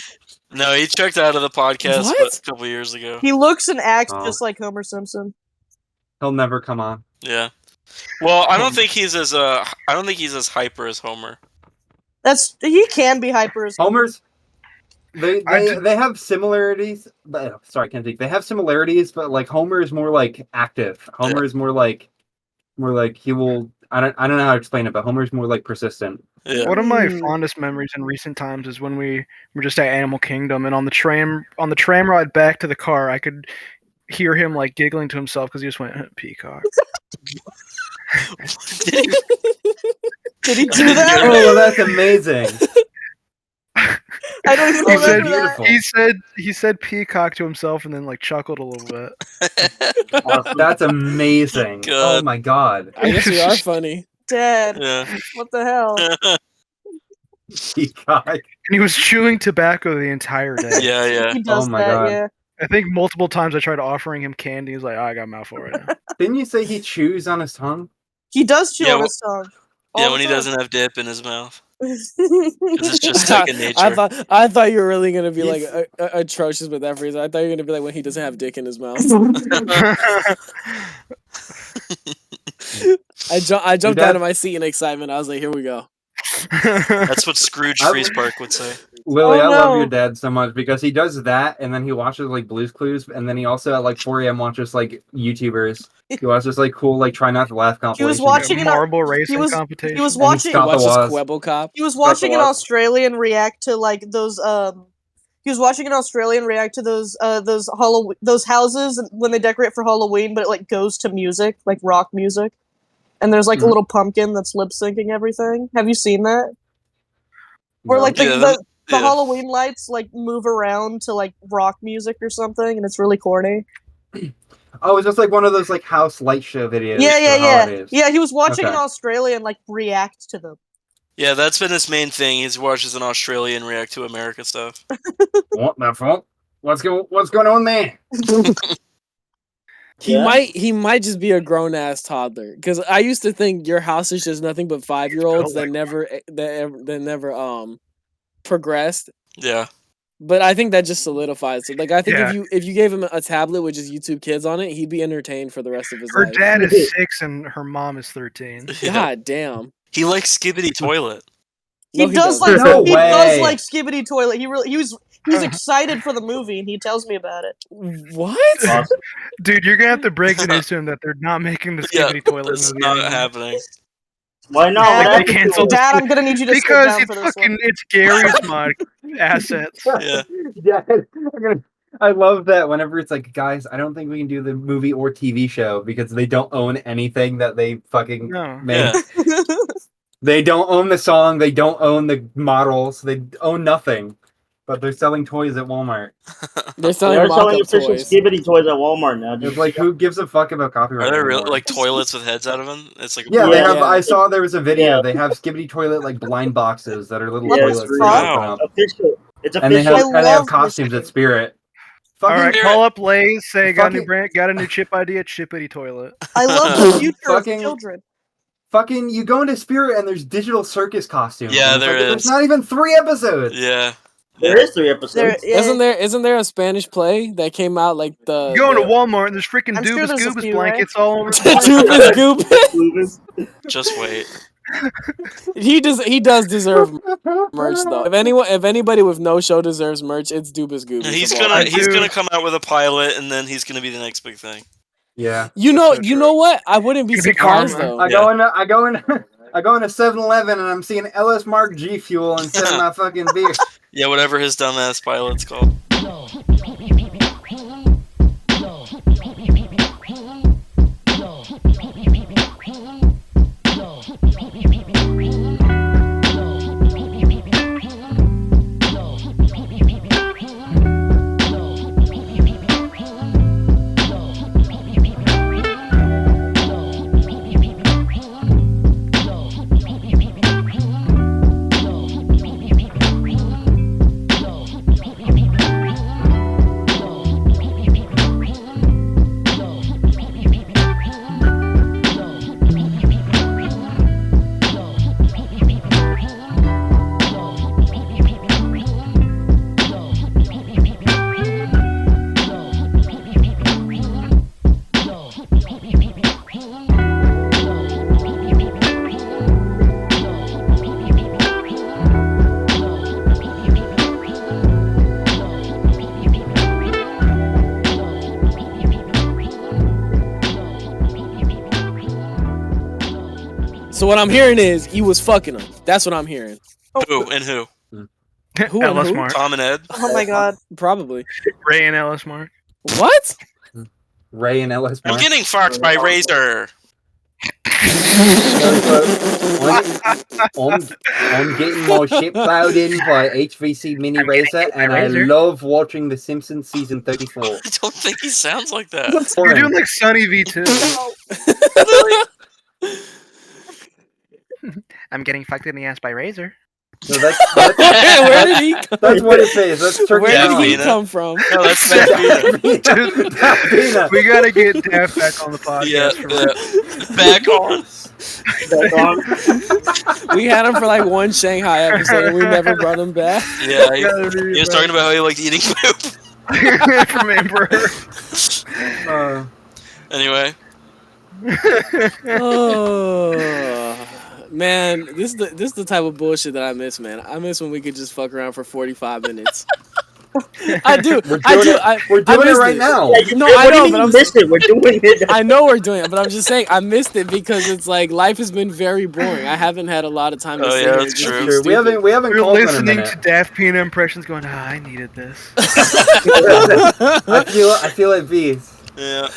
No, he checked out of the podcast What? a couple years ago. He looks and acts Oh. just like Homer Simpson. He'll never come on. Yeah. Well, I don't think he's as hyper as Homer. He can be hyper as Homer's they I they, d- they have similarities, but sorry, I can't think. They have similarities, but like Homer is more like active. Homer is more like he will. I don't know how to explain it, but Homer's more like persistent. Yeah. One of my Mm. fondest memories in recent times is when we were just at Animal Kingdom, and on the tram ride back to the car, I could hear him like giggling to himself because he just went peacock. Did he- Did he do didn't that? hear Oh, well, that's amazing. I don't even He said remember that. beautiful. he said peacock to himself and then like chuckled a little bit. That's amazing. God. Oh my god. I guess we are funny. Dad, Yeah. what the hell? Peacock. And he was chewing tobacco the entire day. Yeah, yeah. He does Oh my that, God. yeah. I think multiple times I tried offering him candy. He's like, I got a mouthful right now. Didn't you say he chews on his tongue? He does chew Yeah, on his tongue. Yeah, all when the he time. doesn't have dip in his mouth. It's It's just second nature. I thought you were really gonna be He's- like atrocious with that phrase. I thought you were gonna be like when he doesn't have dick in his mouth. I jumped Dad- out of my seat in excitement. I was like, here we go. That's what Scrooge I- Freeze Park would say. Lily, Oh, I love no. your dad so much because he does that and then he watches like Blue's Clues and then he also at like 4 a.m. watches like YouTubers. He watches like cool like try not to laugh compilations. watching it on- marble racing was- competition. he was And he watching. stopped- Watch this was. Quebble Cop. He was watching an was. Australian react to like those. He was watching an Australian react to those Halloween those houses when they decorate for Halloween, but it like goes to music, like rock music, and there's like a Mhm. little pumpkin that's lip syncing everything. Have you seen that? Or No. like the, Yeah, the, the yeah. Halloween lights like move around to like rock music or something, and it's really corny. Oh, it's just like one of those like house light show videos. Yeah, for yeah, the yeah, holidays. yeah. He was watching an Okay. Australian like react to them. Yeah, that's been his main thing. He watches an Australian react to America stuff. What the fuck? What's going on there? He might just be a grown ass toddler. Because I used to think your house is just nothing but 5-year-olds that never progressed. Yeah. But I think that just solidifies it. Like I think Yeah. if you gave him a tablet with just YouTube Kids on it, he'd be entertained for the rest of his Her life. dad is 6 and her mom is 13. Yeah. God damn. He likes Skibbity Toilet. He No, he does doesn't. like No he does way. like Skibbity Toilet. He's excited for the movie, and he tells me about it. What? Dude, you're gonna have to break the news to him that they're not making the Yeah, Skibbity Toilet It's movie not anymore. happening. Why not? Dad, What They happened to canceled it? Dad, I'm gonna need you to sit Because down it's for this fucking one. it's Gary's mod assets. Yeah. Dad, I love that whenever it's like, guys, I don't think we can do the movie or TV show because they don't own anything that they fucking No. made. Yeah. They don't own the song. They don't own the models. They own nothing. But they're selling toys at Walmart. They're selling They're selling mock-up official toys. Skibbity toys at Walmart now. It's like, who gives a fuck about copyright? Are there real, anymore? like toilets with heads out of them? It's like Yeah, they Yeah. have. Yeah. I saw there was a video. Yeah. They have Skibbity toilet like blind boxes that are little What the toilets. that fuck? you open Wow. up. official. It's And they official. have I and they have love costumes this at Spirit. All Fucking right, call up Lay's. Say got a new Fucking- brand, got a new chip idea. Chippity Toilet. I love the future Fucking- of children. fucking you go into Spirit and there's digital circus costumes. Yeah, And it's there like, There's is. not even 3 episodes. Yeah. There is 3 episodes. There, yeah, Isn't there a Spanish play that came out like the You go into Walmart and there's freaking I'm sure Doobas there's a Goobas few, blankets all over. the Doobas Goop? Just wait. He does deserve merch though. If anybody with no show deserves merch, it's Doobas Goop. He's I he's do. gonna come out with a pilot, and then he's gonna be the next big thing. Yeah. You know, That's so you true. know what? I wouldn't be Could be surprised karma. though. I go into I go into 7-Eleven and I'm seeing LS Mark G Fuel instead of my fucking beer. Yeah, whatever his dumbass pilot's called. So what I'm hearing is you was fucking him. That's what I'm hearing. Who and who? Who and Ellis who? Mark. Tom and Ed. Oh my god. Probably. Ray and Ellis Mark. What? Ray and Ellis I'm Mark. getting fucked by Razor. I'm getting my ship plowed in by HVC Mini Racer, and I love watching The Simpsons season 34. I don't think he sounds like that. You're doing like Sunny V2. I'm getting fucked in the ass by Razor. So that's Where did he? that's what it says. That's Turkey. Where did he Dana. come from? No, that's Davina. We gotta get Daft back on the podcast. Yeah, for yeah. Back on. We had him for like one Shanghai episode, and we never brought him back. Yeah, he was talking about how he liked eating poop. from Emperor. Anyway, Oh man, this is the type of bullshit that I miss, man. I miss when we could just fuck around for 45 minutes. I do. We're doing it right now. No, What I do know, you but mean I'm missed it? We're doing it. I know we're doing it, but I'm just saying I missed it because it's like life has been very boring. I haven't had a lot of time to Oh, sit yeah, here that's and just true. be We stupid. haven't You're called in a listening minute. to Daft Pina impressions going, I needed this. I feel like bees. yeah.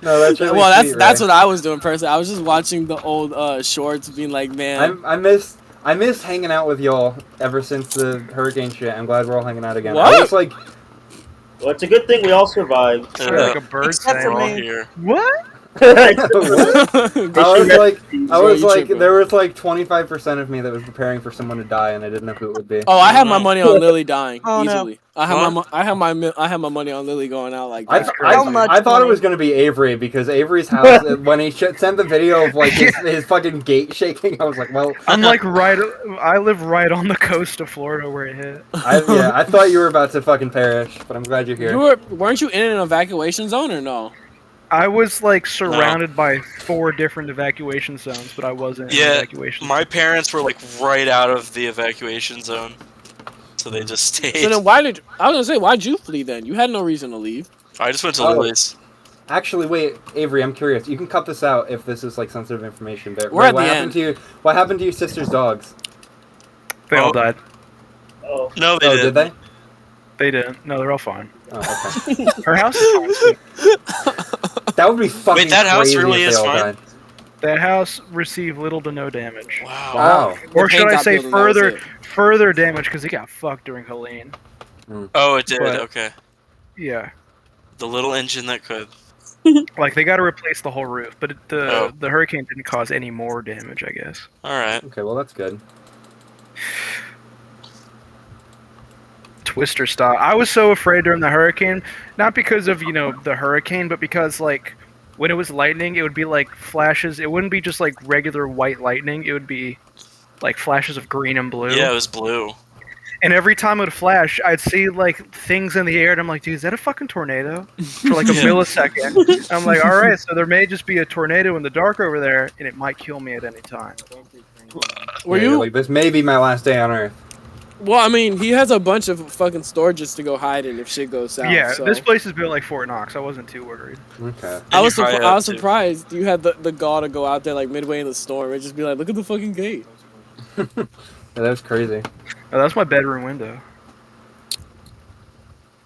No, that's really Well, sweet, that's Ray. what I was doing personally. I was just watching the old shorts, being like, man, I miss hanging out with y'all ever since the hurricane shit. I'm glad we're all hanging out again. What? I was like, Well, it's a good thing we all survived. Like a bird Except for saying, We're all me. here. what? I was like, tripping. there was like 25% of me that was preparing for someone to die, and I didn't know who it would be. Oh, I had my money on Lily dying Oh, no. easily. I had my money on Lily going out like I, that. How much I thought it money? was gonna be Avery because Avery's house when he sent the video of like his fucking gate shaking, I was like, well, I'm like I live right on the coast of Florida where it hit. I thought you were about to fucking perish, but I'm glad you're here. Weren't you in an evacuation zone or no? I was like surrounded by 4 different evacuation zones, but I wasn't in an Yeah, evacuation my zone. parents were like right out of the evacuation zone, so they just stayed. So then why'd you flee then? You had no reason to leave. I just went to Oh. Lily's. Actually, wait, Avery, I'm curious. You can cut this out if this is like sensitive information. But We're at what the happened end. to you? What happened to your sister's dogs? They all Oh. died. Oh, No, they Oh, did. did they? They didn't. No, they're all fine. Oh, okay. Her house is fine too. That would be fucking Wait, that house crazy really if is they all fine? died. That house received little to no damage. Wow. Wow. Or The should paint I got say peeled and that was it. further damage because it got fucked during Helene. Oh, it did. But- Okay. Yeah. The little engine that could. Like they got to replace the whole roof, but Oh. the hurricane didn't cause any more damage, I guess. All right. Okay, well that's good. Twister style. I was so afraid during the hurricane, not because of the hurricane, but because like when it was lightning, it would be like flashes. It wouldn't be just like regular white lightning. It would be like flashes of green and blue. Yeah, it was blue. And every time it would flash, I'd see like things in the air, and I'm like, dude, is that a fucking tornado? For like a Yeah. millisecond. I'm like, all right, so there may just be a tornado in the dark over there, and it might kill me at any time. Were Yeah, you? like this may be my last day on Earth? Well, I mean, he has a bunch of fucking storages to go hide in if shit goes south. Yeah, so. this place is built like Fort Knox. I wasn't too worried. Okay. I was, And you I was too. surprised you had the gall to go out there like midway in the storm and just be like, look at the fucking gate. Yeah, that was crazy. Oh, that's my bedroom window.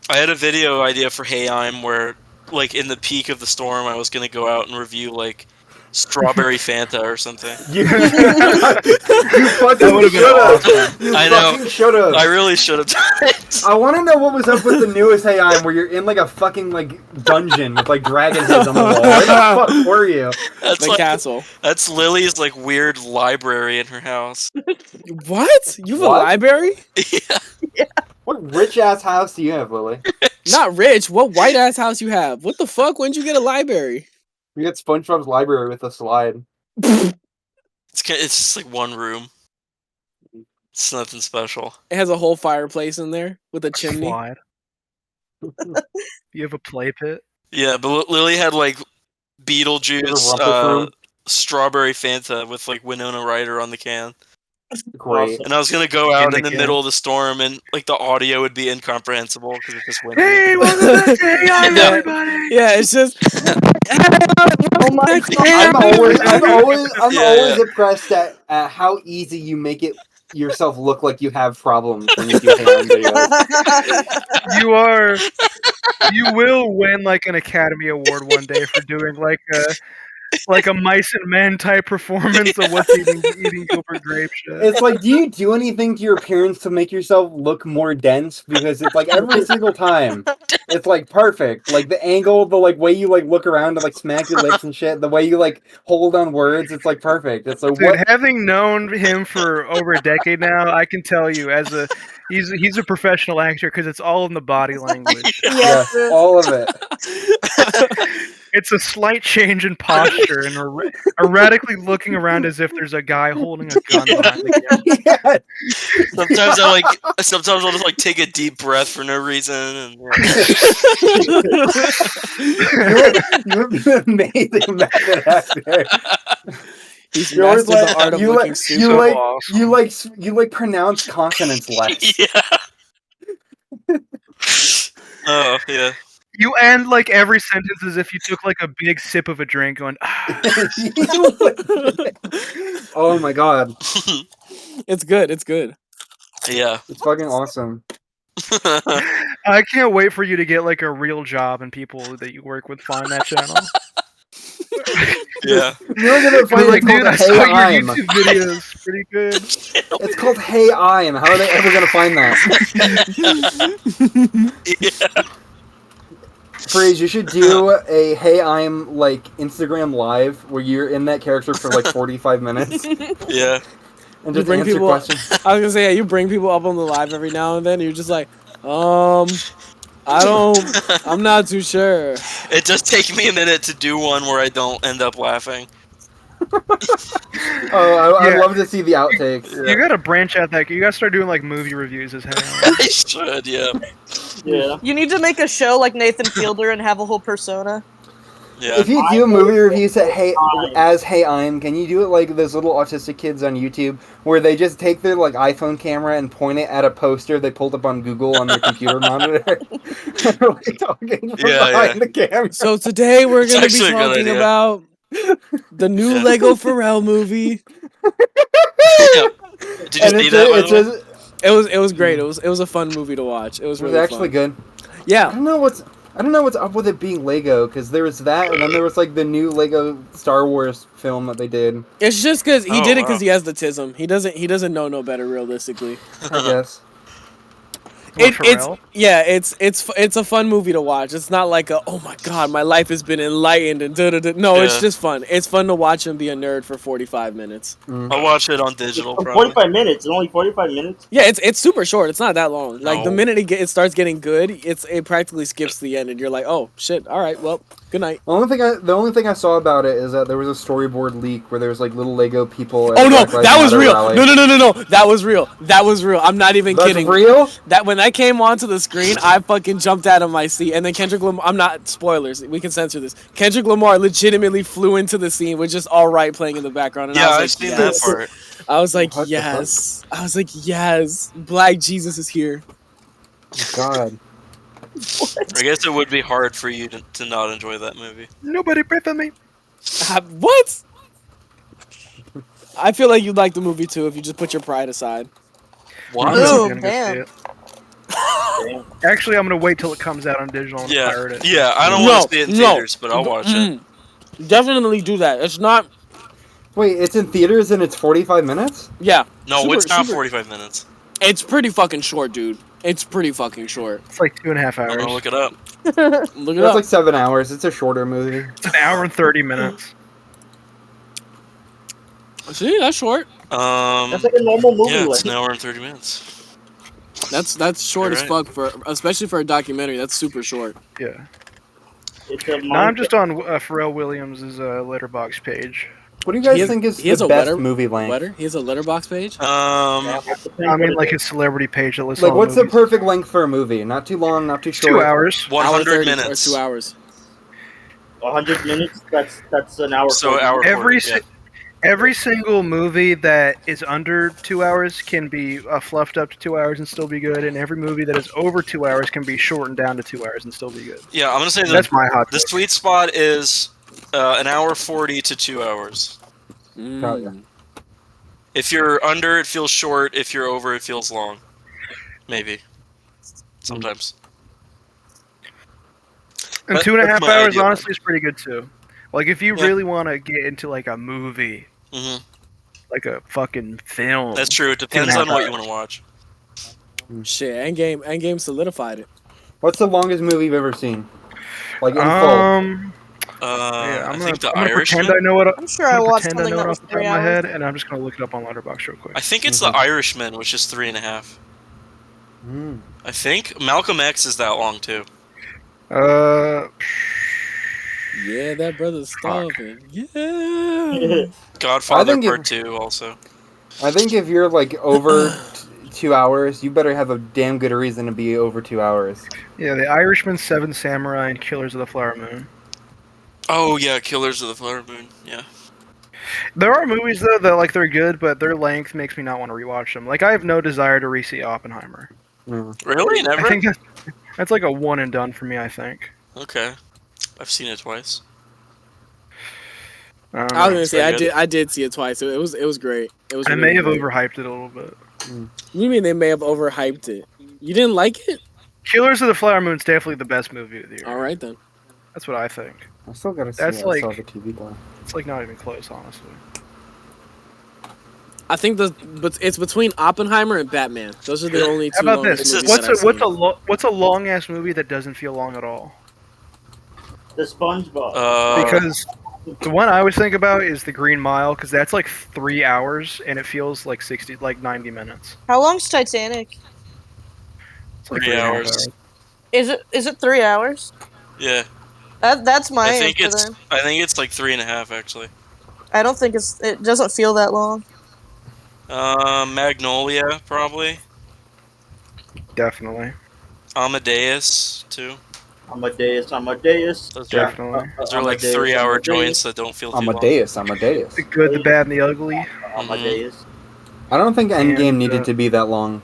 I had a video idea for Hey I'm where, like, in the peak of the storm, I was gonna go out and review like strawberry Fanta or something. You That fucking would've been should have. awesome. You I know. fucking should have. I really should have done it. I want to know what was up with the newest Hey I'm where you're in like a fucking like dungeon with like dragon heads on the wall. Where the fuck were you? That's The like, castle. that's Lily's like weird library in her house. What? You have a What? library? Yeah. What rich ass house do you have, Lily? Not rich. What white ass house you have? What the fuck? When'd you get a library? We got SpongeBob's library with a slide. It's just like one room. It's nothing special. It has a whole fireplace in there with a chimney. Slide. You have a play pit. Yeah, but Lily had like There's a Beetlejuice, rumpus room. strawberry Fanta with like Winona Ryder on the can. Great. And I was gonna go out And in the again. middle of the storm, and like the audio would be incomprehensible because it just went. Hey, welcome back to Hey, Yeah. everybody. Yeah, it's just Oh my god. I'm Yeah, always impressed at how easy you make it yourself look like you have problems when you do hand videos. You will win like an Academy Award one day for doing like a mice and men type performance of what's eating Gilbert Grape shit. It's like, do you do anything to your appearance to make yourself look more dense? Because it's like every single time, it's like perfect. Like the angle, the like way you like look around to like smack your lips and shit, the way you like hold on words, it's like perfect. It's like Dude, what? having known him for over a decade now, I can tell you he's a professional actor because it's all in the body language. Yeah, all of it. It's a slight change in posture and erratically looking around as if there's a guy holding a gun behind the camera. Yeah. Sometimes I'll just like take a deep breath for no reason. And, You're an amazing method actor. He's You're always mastered the art of you looking like stupid. you like pronounce consonants less. yeah. Oh yeah. You end like every sentence as if you took like a big sip of a drink, going. Oh my god, It's good. It's good. Yeah. it's fucking awesome. I can't wait for you to get like a real job and people that you work with find that channel. Yeah. You're gonna find Like, it dude, I called saw Hey your I'm. YouTube videos. Pretty good. It's called Hey I'm. How are they ever gonna find that? Yeah. Freeze, you should do a Hey I'm like Instagram live where you're in that character for like 45 minutes Yeah. and You just bring answer people. questions. I was gonna say, yeah, you bring people up on the live every now and then. And you're just like, I'm not too sure. It does take me a minute to do one where I don't end up laughing. Oh, I'd Yeah. love to see the outtakes. You gotta branch out that. You gotta start doing like movie reviews as hell. I should, yeah. Yeah. You need to make a show like Nathan Fielder and have a whole persona. Yeah. If you do movie reviews at Hey I'm, can you do it like those little autistic kids on YouTube where they just take their like iPhone camera and point it at a poster they pulled up on Google on their computer monitor? They're, like, talking from Yeah, behind the camera. So today we're It's gonna be actually a good talking idea. about the new Yeah. Lego Pharrell movie. Yeah. Did you And see that? By it the way? says It was great. It was a fun movie to watch. It was it was really actually fun. good. I Yeah, don't know what's up with it being Lego because there was that and then there was like the new Lego Star Wars film that they did. it's just because he Oh, did it wow. because he has the tism. He doesn't know no better realistically. I guess. What, It's Pharrell? yeah, it's a fun movie to watch. It's not like a oh my god, my life has been enlightened and da-da-da. No, it's Yeah. just fun. It's fun to watch him be a nerd for 45 minutes. I'll watch it on digital. For Probably. 45 minutes. It's only 45 minutes. Yeah, it's super short. It's not that long. Like the No. minute it starts getting good, it practically skips the end, and you're like, oh shit, all right, well, good night. The only thing I saw about it is that there was a storyboard leak where there was like little Lego people. At Oh no, Black Lives that was Matter real. rally. No, that was real. That was real. I'm not even That's kidding. real? That when that came onto the screen, I fucking jumped out of my seat. And then Kendrick Lamar, I'm not spoilers. We can censor this. Kendrick Lamar legitimately flew into the scene with just All Right playing in the background. And Yeah, I I've was seen like, that yes. part. I was like, What the yes. I was like, yes. Black Jesus is here. God. I guess it would be hard for you to not enjoy that movie. Nobody pray for me. What? I feel like you'd like the movie too if you just put your pride aside. What? I'm Ooh, definitely gonna go damn. see it. Actually, I'm gonna wait till it comes out on digital and Yeah, pirate it. yeah. I don't No, want to see it in no. theaters, but I'll watch it. Definitely do that. It's not. Wait, it's in theaters and it's 45 minutes? Yeah. No, Super- it's not super- 45 minutes. It's pretty fucking short, dude. It's pretty fucking short. It's like 2.5 I'm gonna hours. look it up. Look it That's up. like 7 hours. It's a shorter movie. It's an hour and 30 minutes. See, that's short. That's like a normal movie. Yeah, it's like. an hour and 30 minutes. That's short You're as right. fuck for, especially for a documentary. That's super short. Yeah. It's a No, I'm just on Pharrell Williams' letterbox page. What do you guys He has- think is he has the a best letter- movie length? Letter? He has a letterbox page. I mean, like his celebrity page that lists Like, all what's the movies. perfect length for a movie? Not too long, not too short. 2 hours. 100 Hour 30 minutes. or 2 hours. 100 minutes. That's an hour. So 40. hour Every 40, yeah. Every single movie that is under 2 hours can be fluffed up to 2 hours and still be good, and every movie that is over 2 hours can be shortened down to 2 hours and still be good. Yeah, I'm gonna say That's my hot the take. sweet spot is an hour 40 to 2 hours. Mm. If you're under, it feels short. If you're over, it feels long. Maybe. Sometimes. And But 2.5 that's my hours, ideal. honestly, is pretty good too. Like, if you Yeah. really want to get into like a movie, hmm like a fucking film, That's true. It depends 2.5 on what you hours. want to watch. Shit, Endgame solidified it. What's the longest movie you've ever seen? Like in full. Yeah, I I'm think gonna The Irishman. pretend I know what I'm sure I watched pretend I something know that it was off the top 3 of my hours. head, and I'm just gonna look it up on Letterboxd real quick. I think it's The Irishman, which is 3.5. Mm. I think Malcolm X is that long too. Yeah, that brother's starving. Yeah. Godfather think Part 2 also. I think if you're like over 2 hours, you better have a damn good reason to be over 2 hours. Yeah, The Irishman, Seven Samurai, and Killers of the Flower Moon. Oh yeah, Killers of the Flower Moon. Yeah. There are movies though that like they're good, but their length makes me not want to rewatch them. Like I have no desire to re-see Oppenheimer. Really? Never? I think that's like a one and done for me. I think. Okay. I've seen it twice. I don't I was know. gonna say pretty good. I did see it twice. It was great. It was. I really may have great. overhyped it a little bit. You mean they may have overhyped it? You didn't like it? Killers of the Flower Moon is definitely the best movie of the year. All right then. That's what I think. I still gotta see That's it. like- I saw the TV though. It's like not even close, honestly. I think but it's between Oppenheimer and Batman. Those are the only two. How about longest this? movies What's that I've seen. what's a long ass movie that doesn't feel long at all? The SpongeBob. Because the one I always think about is The Green Mile, because that's like 3 hours and it feels like 90 minutes. How long's Titanic? It's like 3 3.5 hours. Is it 3 hours? Yeah. That's my I think answer it's then. I think it's like 3.5 actually. I don't think it doesn't feel that long. Magnolia probably. Definitely. Amadeus too. Amadeus. Those are, Definitely. those are like 3-hour joints that don't feel too long. Amadeus. The good, the bad, and the ugly. Amadeus. I don't think Endgame And, needed to be that long.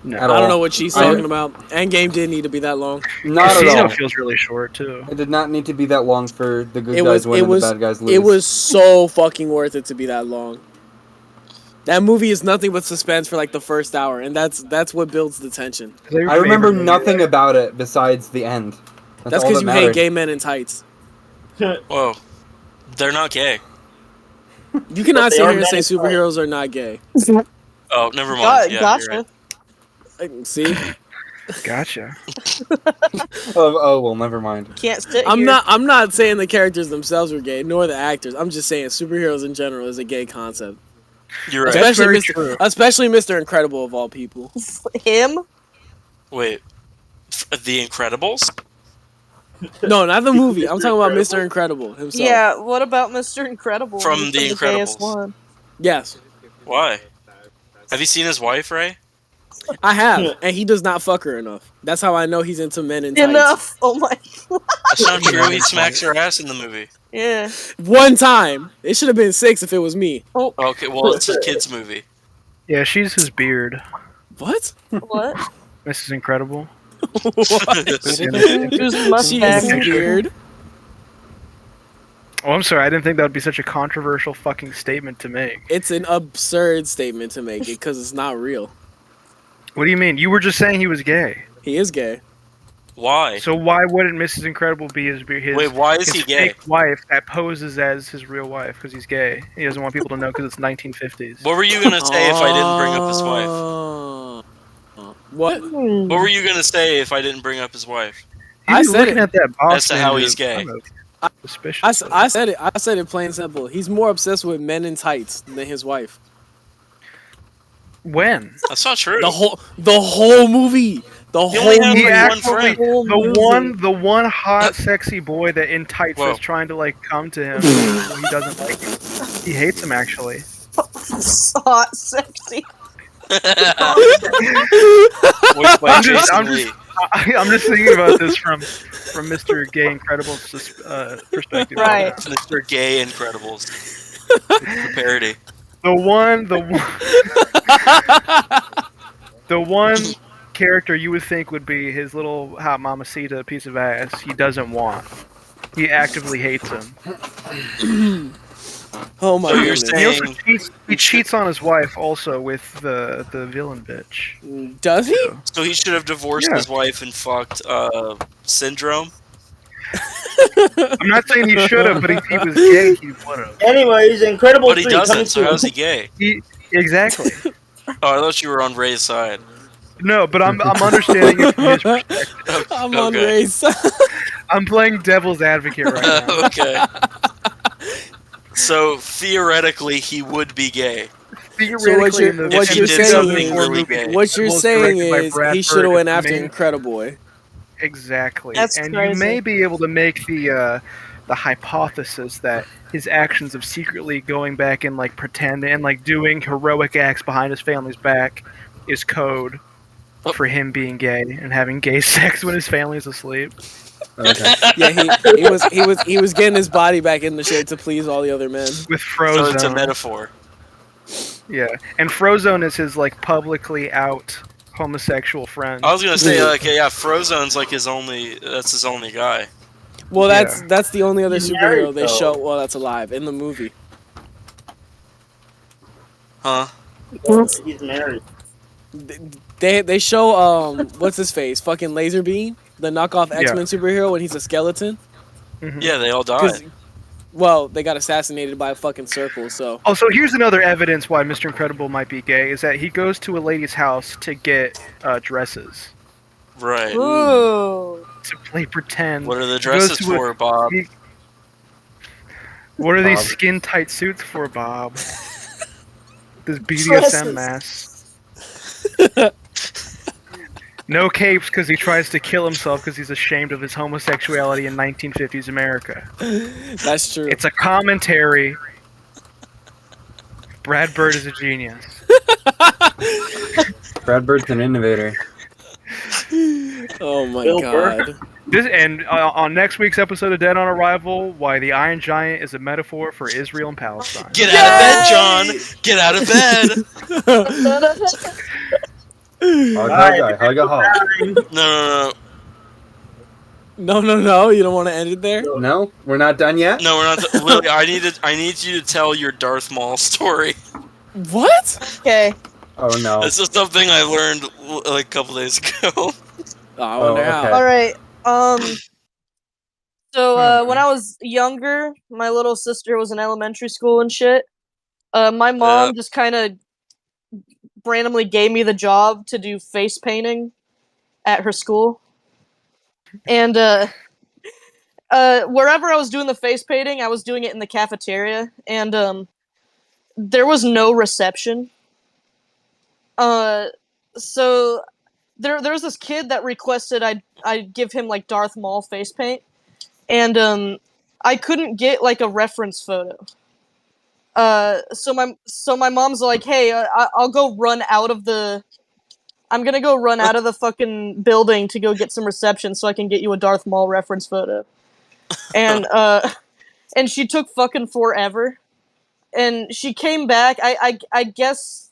No. At I all. don't know what she's I- talking about. Endgame didn't need to be that long. Not at Casino all. feels really short too. It did not need to be that long for the good It guys was win it and was the bad guys lose. it was so fucking worth it to be that long. That movie is nothing but suspense for like the first hour, and that's what builds the tension. I remember nothing about it besides the end. That's all because that you hate mattered. gay men in tights. Whoa. They're not gay. You cannot They sit are here and say men in tights. superheroes are not gay. Oh, never mind. Yeah, Gotcha. you're right. See, Gotcha. Oh well, never mind. Can't sit I'm here. not saying the characters themselves are gay, nor the actors. I'm just saying superheroes in general is a gay concept. You're right. That's very Especially Mr. Incredible of all people. Him? Wait. The Incredibles? No, not the movie. I'm talking about Mr. Incredible himself. Yeah. What about Mr. Incredible? From He's The gayest Incredibles. one. Yes, Why? Have you seen his wife, Ray? I have, and he does not fuck her enough. That's how I know he's into men in tights. Enough. Oh my. That's not true. He smacks her ass in the movie. Yeah. One time. It should have been 6 if it was me. Okay, well, it's a kid's movie. Yeah, she's his beard. What? What? Mrs. Incredible. Who's She mustache? is weird. Oh, I'm sorry. I didn't think that would be such a controversial fucking statement to make. It's an absurd statement to make it because it's not real. What do you mean? You were just saying he was gay. He is gay. Why? So why wouldn't Mrs. Incredible be his Wait, why is his he gay? fake wife that poses as his real wife because he's gay? He doesn't want people to know because it's 1950s. What were you gonna say if I didn't bring up his wife? What? What were you gonna say if I didn't bring up his wife? I He's said looking it. at that boss. As to how ninja, he's gay. kind of suspicious. I said it. I said it plain and simple. He's more obsessed with men in tights than his wife. When? That's not true. The whole movie. The He whole only had movie. like one actually, friend. the one hot, sexy boy that in tights Whoa. that's trying to like come to him. He doesn't like him. He hates him actually. Hot, sexy. Voiced by I'm just- Jason I'm Lee. I'm just thinking about this from Mr. Gay Incredible's perspective. Right. Mr. Gay Incredibles. It's a parody. The one character you would think would be his little hot mamacita piece of ass, he doesn't want. He actively hates him. Oh my So you're goodness. saying He cheats on his wife also with the villain bitch. Does he? so he should have divorced Yeah. his wife and fucked Syndrome? I'm not saying he should have, but if he was gay, he would have. Anyways, Incredible But he 3 coming doesn't, so soon. how's he gay? Exactly. Oh, I thought you were on Ray's side. No, but I'm understanding it from his perspective. I'm on Okay. Ray's. I'm playing devil's advocate right now. Okay. So theoretically, he would be gay. Theoretically, in the what If you're he did saying something is- really gay. What you're was saying directed by is Brad he should have Bird, went it's after amazing. Incrediboy. Exactly. That's and crazy. you may be able to make the hypothesis that his actions of secretly going back and like pretending and like doing heroic acts behind his family's back is code for him being gay and having gay sex when his family's asleep. Okay. Yeah, he was getting his body back into shape to please all the other men. With So it's a Frozone. metaphor. Yeah. And Frozone is his like publicly out homosexual friend. I was gonna say, like, yeah, Frozone's like his only guy. Well, Yeah. that's the only other He's superhero married, they though. show. Well, that's alive in the movie. Huh? He's married. They show what's his face? Fucking Laserbeam, the knockoff X-Men superhero, when he's a skeleton. Mhm. Yeah, they all 'Cause- died. Well, they got assassinated by a fucking circle. So Also, here's another evidence why Mr. Incredible might be gay, is that he goes to a lady's house to get dresses. Right. Ooh. To play pretend. What are the He goes dresses to a- for, Bob? he- What are these Bob. skin-tight suits for, Bob? This Dresses. BDSM mess. No capes because he tries to kill himself because he's ashamed of his homosexuality in 1950s America. that's true. It's a commentary. Brad Bird is a genius. Brad Bird's an innovator. Oh my Bill god. On next week's episode of Dead on Arrival, why the Iron Giant is a metaphor for Israel and Palestine. Get out of bed, John! Get out of bed! Hug a hug. No. No, you don't want to end it there. No, we're not done yet. No, we're not. Lily, I need you to tell your Darth Maul story. What? Okay. Oh no. This is something I learned like a couple days ago. Oh, I wonder okay. how. All right. So Okay. when I was younger, my little sister was in elementary school and shit. My mom just kind of randomly gave me the job to do face painting at her school. And wherever I was doing the face painting, I was doing it in the cafeteria, and there was no reception. So there was this kid that requested I'd give him like Darth Maul face paint, and I couldn't get like a reference photo. So my mom's like, hey, I'll go run out of the. I'm gonna go run out of the fucking building to go get some reception so I can get you a Darth Maul reference photo. And and she took fucking forever. And she came back. I guess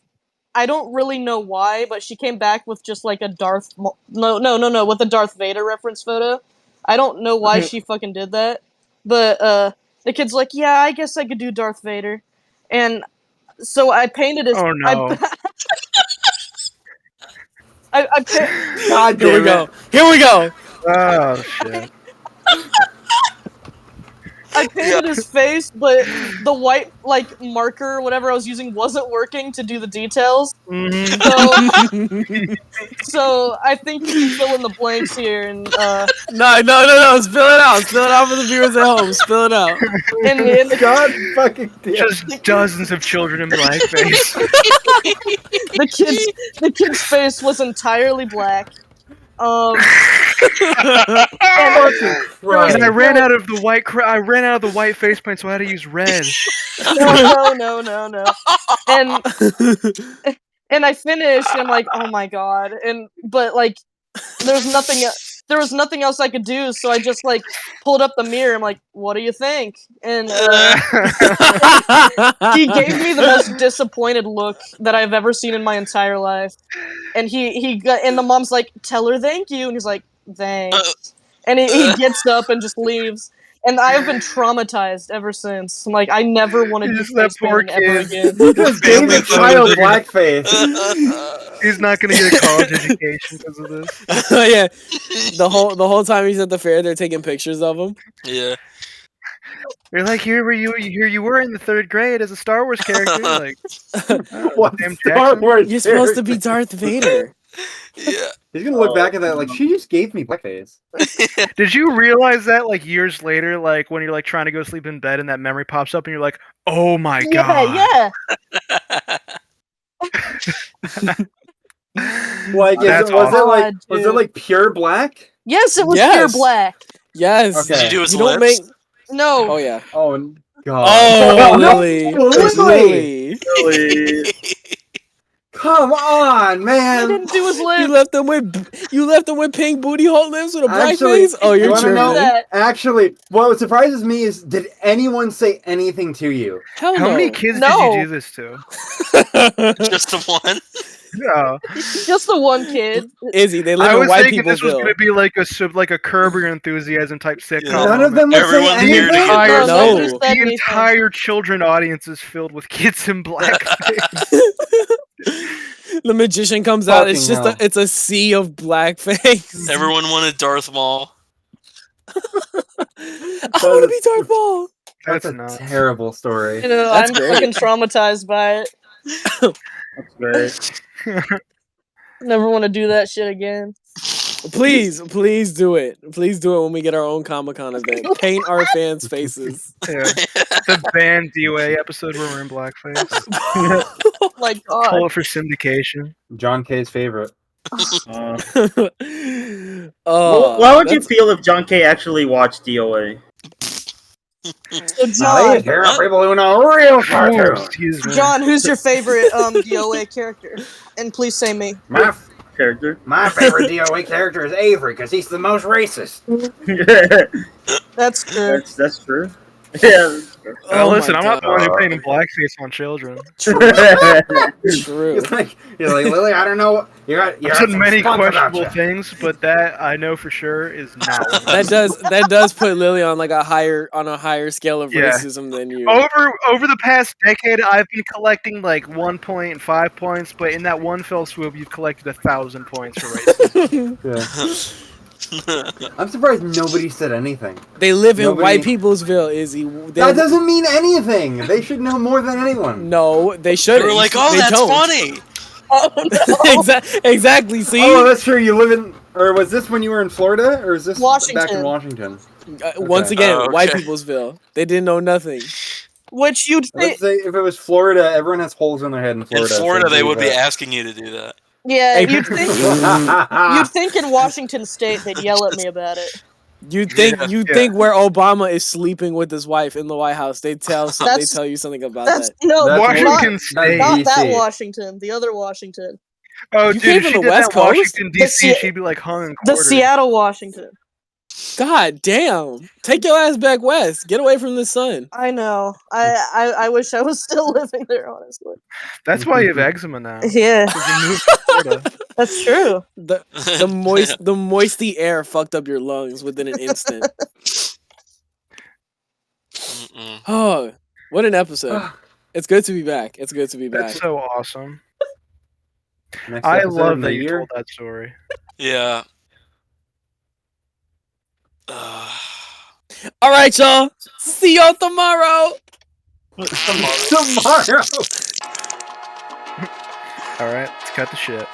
I don't really know why, but she came back with just like a with a Darth Vader reference photo. I don't know why she fucking did that, but the kid's like, yeah, I guess I could do Darth Vader, and so I painted his. Oh no. God Here we damn go. Here we go. Oh shit. I painted his face, but the white like marker, whatever I was using, wasn't working to do the details. Mhm. So I think you can fill in the blanks here, and No. Spill it out. Spill it out for the viewers at home. Spill it out. in the God fucking damn. Just dozens of children in blackface. the kid's face was entirely black. And And I ran out of the white face paint, so I had to use red. no. And I finished, and like, oh my god, but like, there's nothing. there was nothing else I could do, so I just like pulled up the mirror. I'm like, "What do you think?" And he gave me the most disappointed look that I've ever seen in my entire life. And and the mom's like, "Tell her thank you," and he's like, "Thanks," and he gets up and just leaves. And I have been traumatized ever since. I'm like, I never want to do Just that face poor painting ever kid. again. You just gave Family the child photos. blackface. He's not gonna get a college education because of this. Yeah, the whole time he's at the fair, they're taking pictures of him. Yeah. You're like, here you were in the 3rd grade as a Star Wars character. Like, What Sam Star Jackson? Wars? You're supposed to be character? Darth Vader. Yeah. He's gonna look back at that like she just gave me blackface. Did you realize that like years later, like when you're like trying to go sleep in bed and that memory pops up and you're like, oh my god. Yeah. Like, That's was awesome. it like pure black? Yes, it was Yes. pure black. Yes. Okay. Did you do his You don't lips? make. No. Oh yeah. Oh god. Oh, No, Lily. Lily! Lily. Come on, I man. didn't do his lips. You left them with pink booty hole lips with a black Actually, face. Oh, you you're wanna know? tripping. that. Actually, what surprises me is, did anyone say anything to you? Hell How no. many kids No. did you do this to? Just the one? No. Just the one kid. Izzy, they I live in was white thinking this was peoplesville. gonna be like a Curb Your Enthusiasm type sitcom. Yeah. None of moment. them would Everyone's say here to anything. get Entire, No. Nobody said the anything. entire children audience is filled with kids in blackface. The magician comes out. It's Fucking just hell. it's a sea of blackface. Everyone wanted Darth Maul. I want to be Darth Maul. That's That's a not. terrible story. You know, That's I'm great. fucking traumatized by it. That's great. Never want to do that shit again. Please do it. Please do it when we get our own Comic-Con event. Paint our fans' faces. Yeah. The banned DOA episode where we're in blackface. Oh my god. Pull it for syndication. John K's favorite. Oh, Why would you that's- feel if John K actually watched DOA? So John, Here are people who know real Oh, cartoons. excuse me. John, who's your favorite DOA character? And please say me. Character? My favorite DOA character is Avery because he's the most racist. That's true. That's true. Yeah. Oh, Oh listen, my I'm not the God. one who painted blackface on children. True. He's like, Lily, I don't know. You got I've said some many spunk about questionable you. things, but that I know for sure is not one of them. That does put Lily on like a higher scale of Yeah. racism than you. Over the past decade, I've been collecting like 1 point and 5 points, but in that one fell swoop, you've collected 1,000 points for racism. Yeah. I'm surprised nobody said anything. They live in Nobody- white peoplesville, Izzy. That doesn't mean anything. They should know more than anyone. No, they They shouldn't. were like, oh, They that's don't. funny. Oh no. Exactly. See, Oh, that's true. You live in, or was this when you were in Florida, or is this back in Washington. Washington? Once Okay. again, Oh, white okay. peoplesville. They didn't know nothing. Which you'd Let's think, say if it was Florida, everyone has holes in their head in In Florida. Florida, so they would be believe asking you to do that. yeah, Hey, you'd think that. in Washington State they'd yell at me about it. You think Yeah. think where Obama is sleeping with his wife in the White House? They tell That's- you something about That's that. no, That's Washington not State. not that DC. Washington. The other Washington. Oh, You dude, came if from she the did West that Coast? Washington, The D.C., Se- she'd be like hung in The quarters. Seattle Washington. God damn! Take your ass back west. Get away from the sun. I know. I wish I was still living there, honestly. That's why you have eczema now. Yeah, 'Cause you moved to Florida. that's true. The moisty air fucked up your lungs within an instant. Mm-mm. Oh, what an episode! It's good to be back. It's good to be back. That's so awesome. Next I episode love in that the you year. told that story. Yeah. All right, y'all. See y'all tomorrow. Tomorrow. All right, let's cut the shit.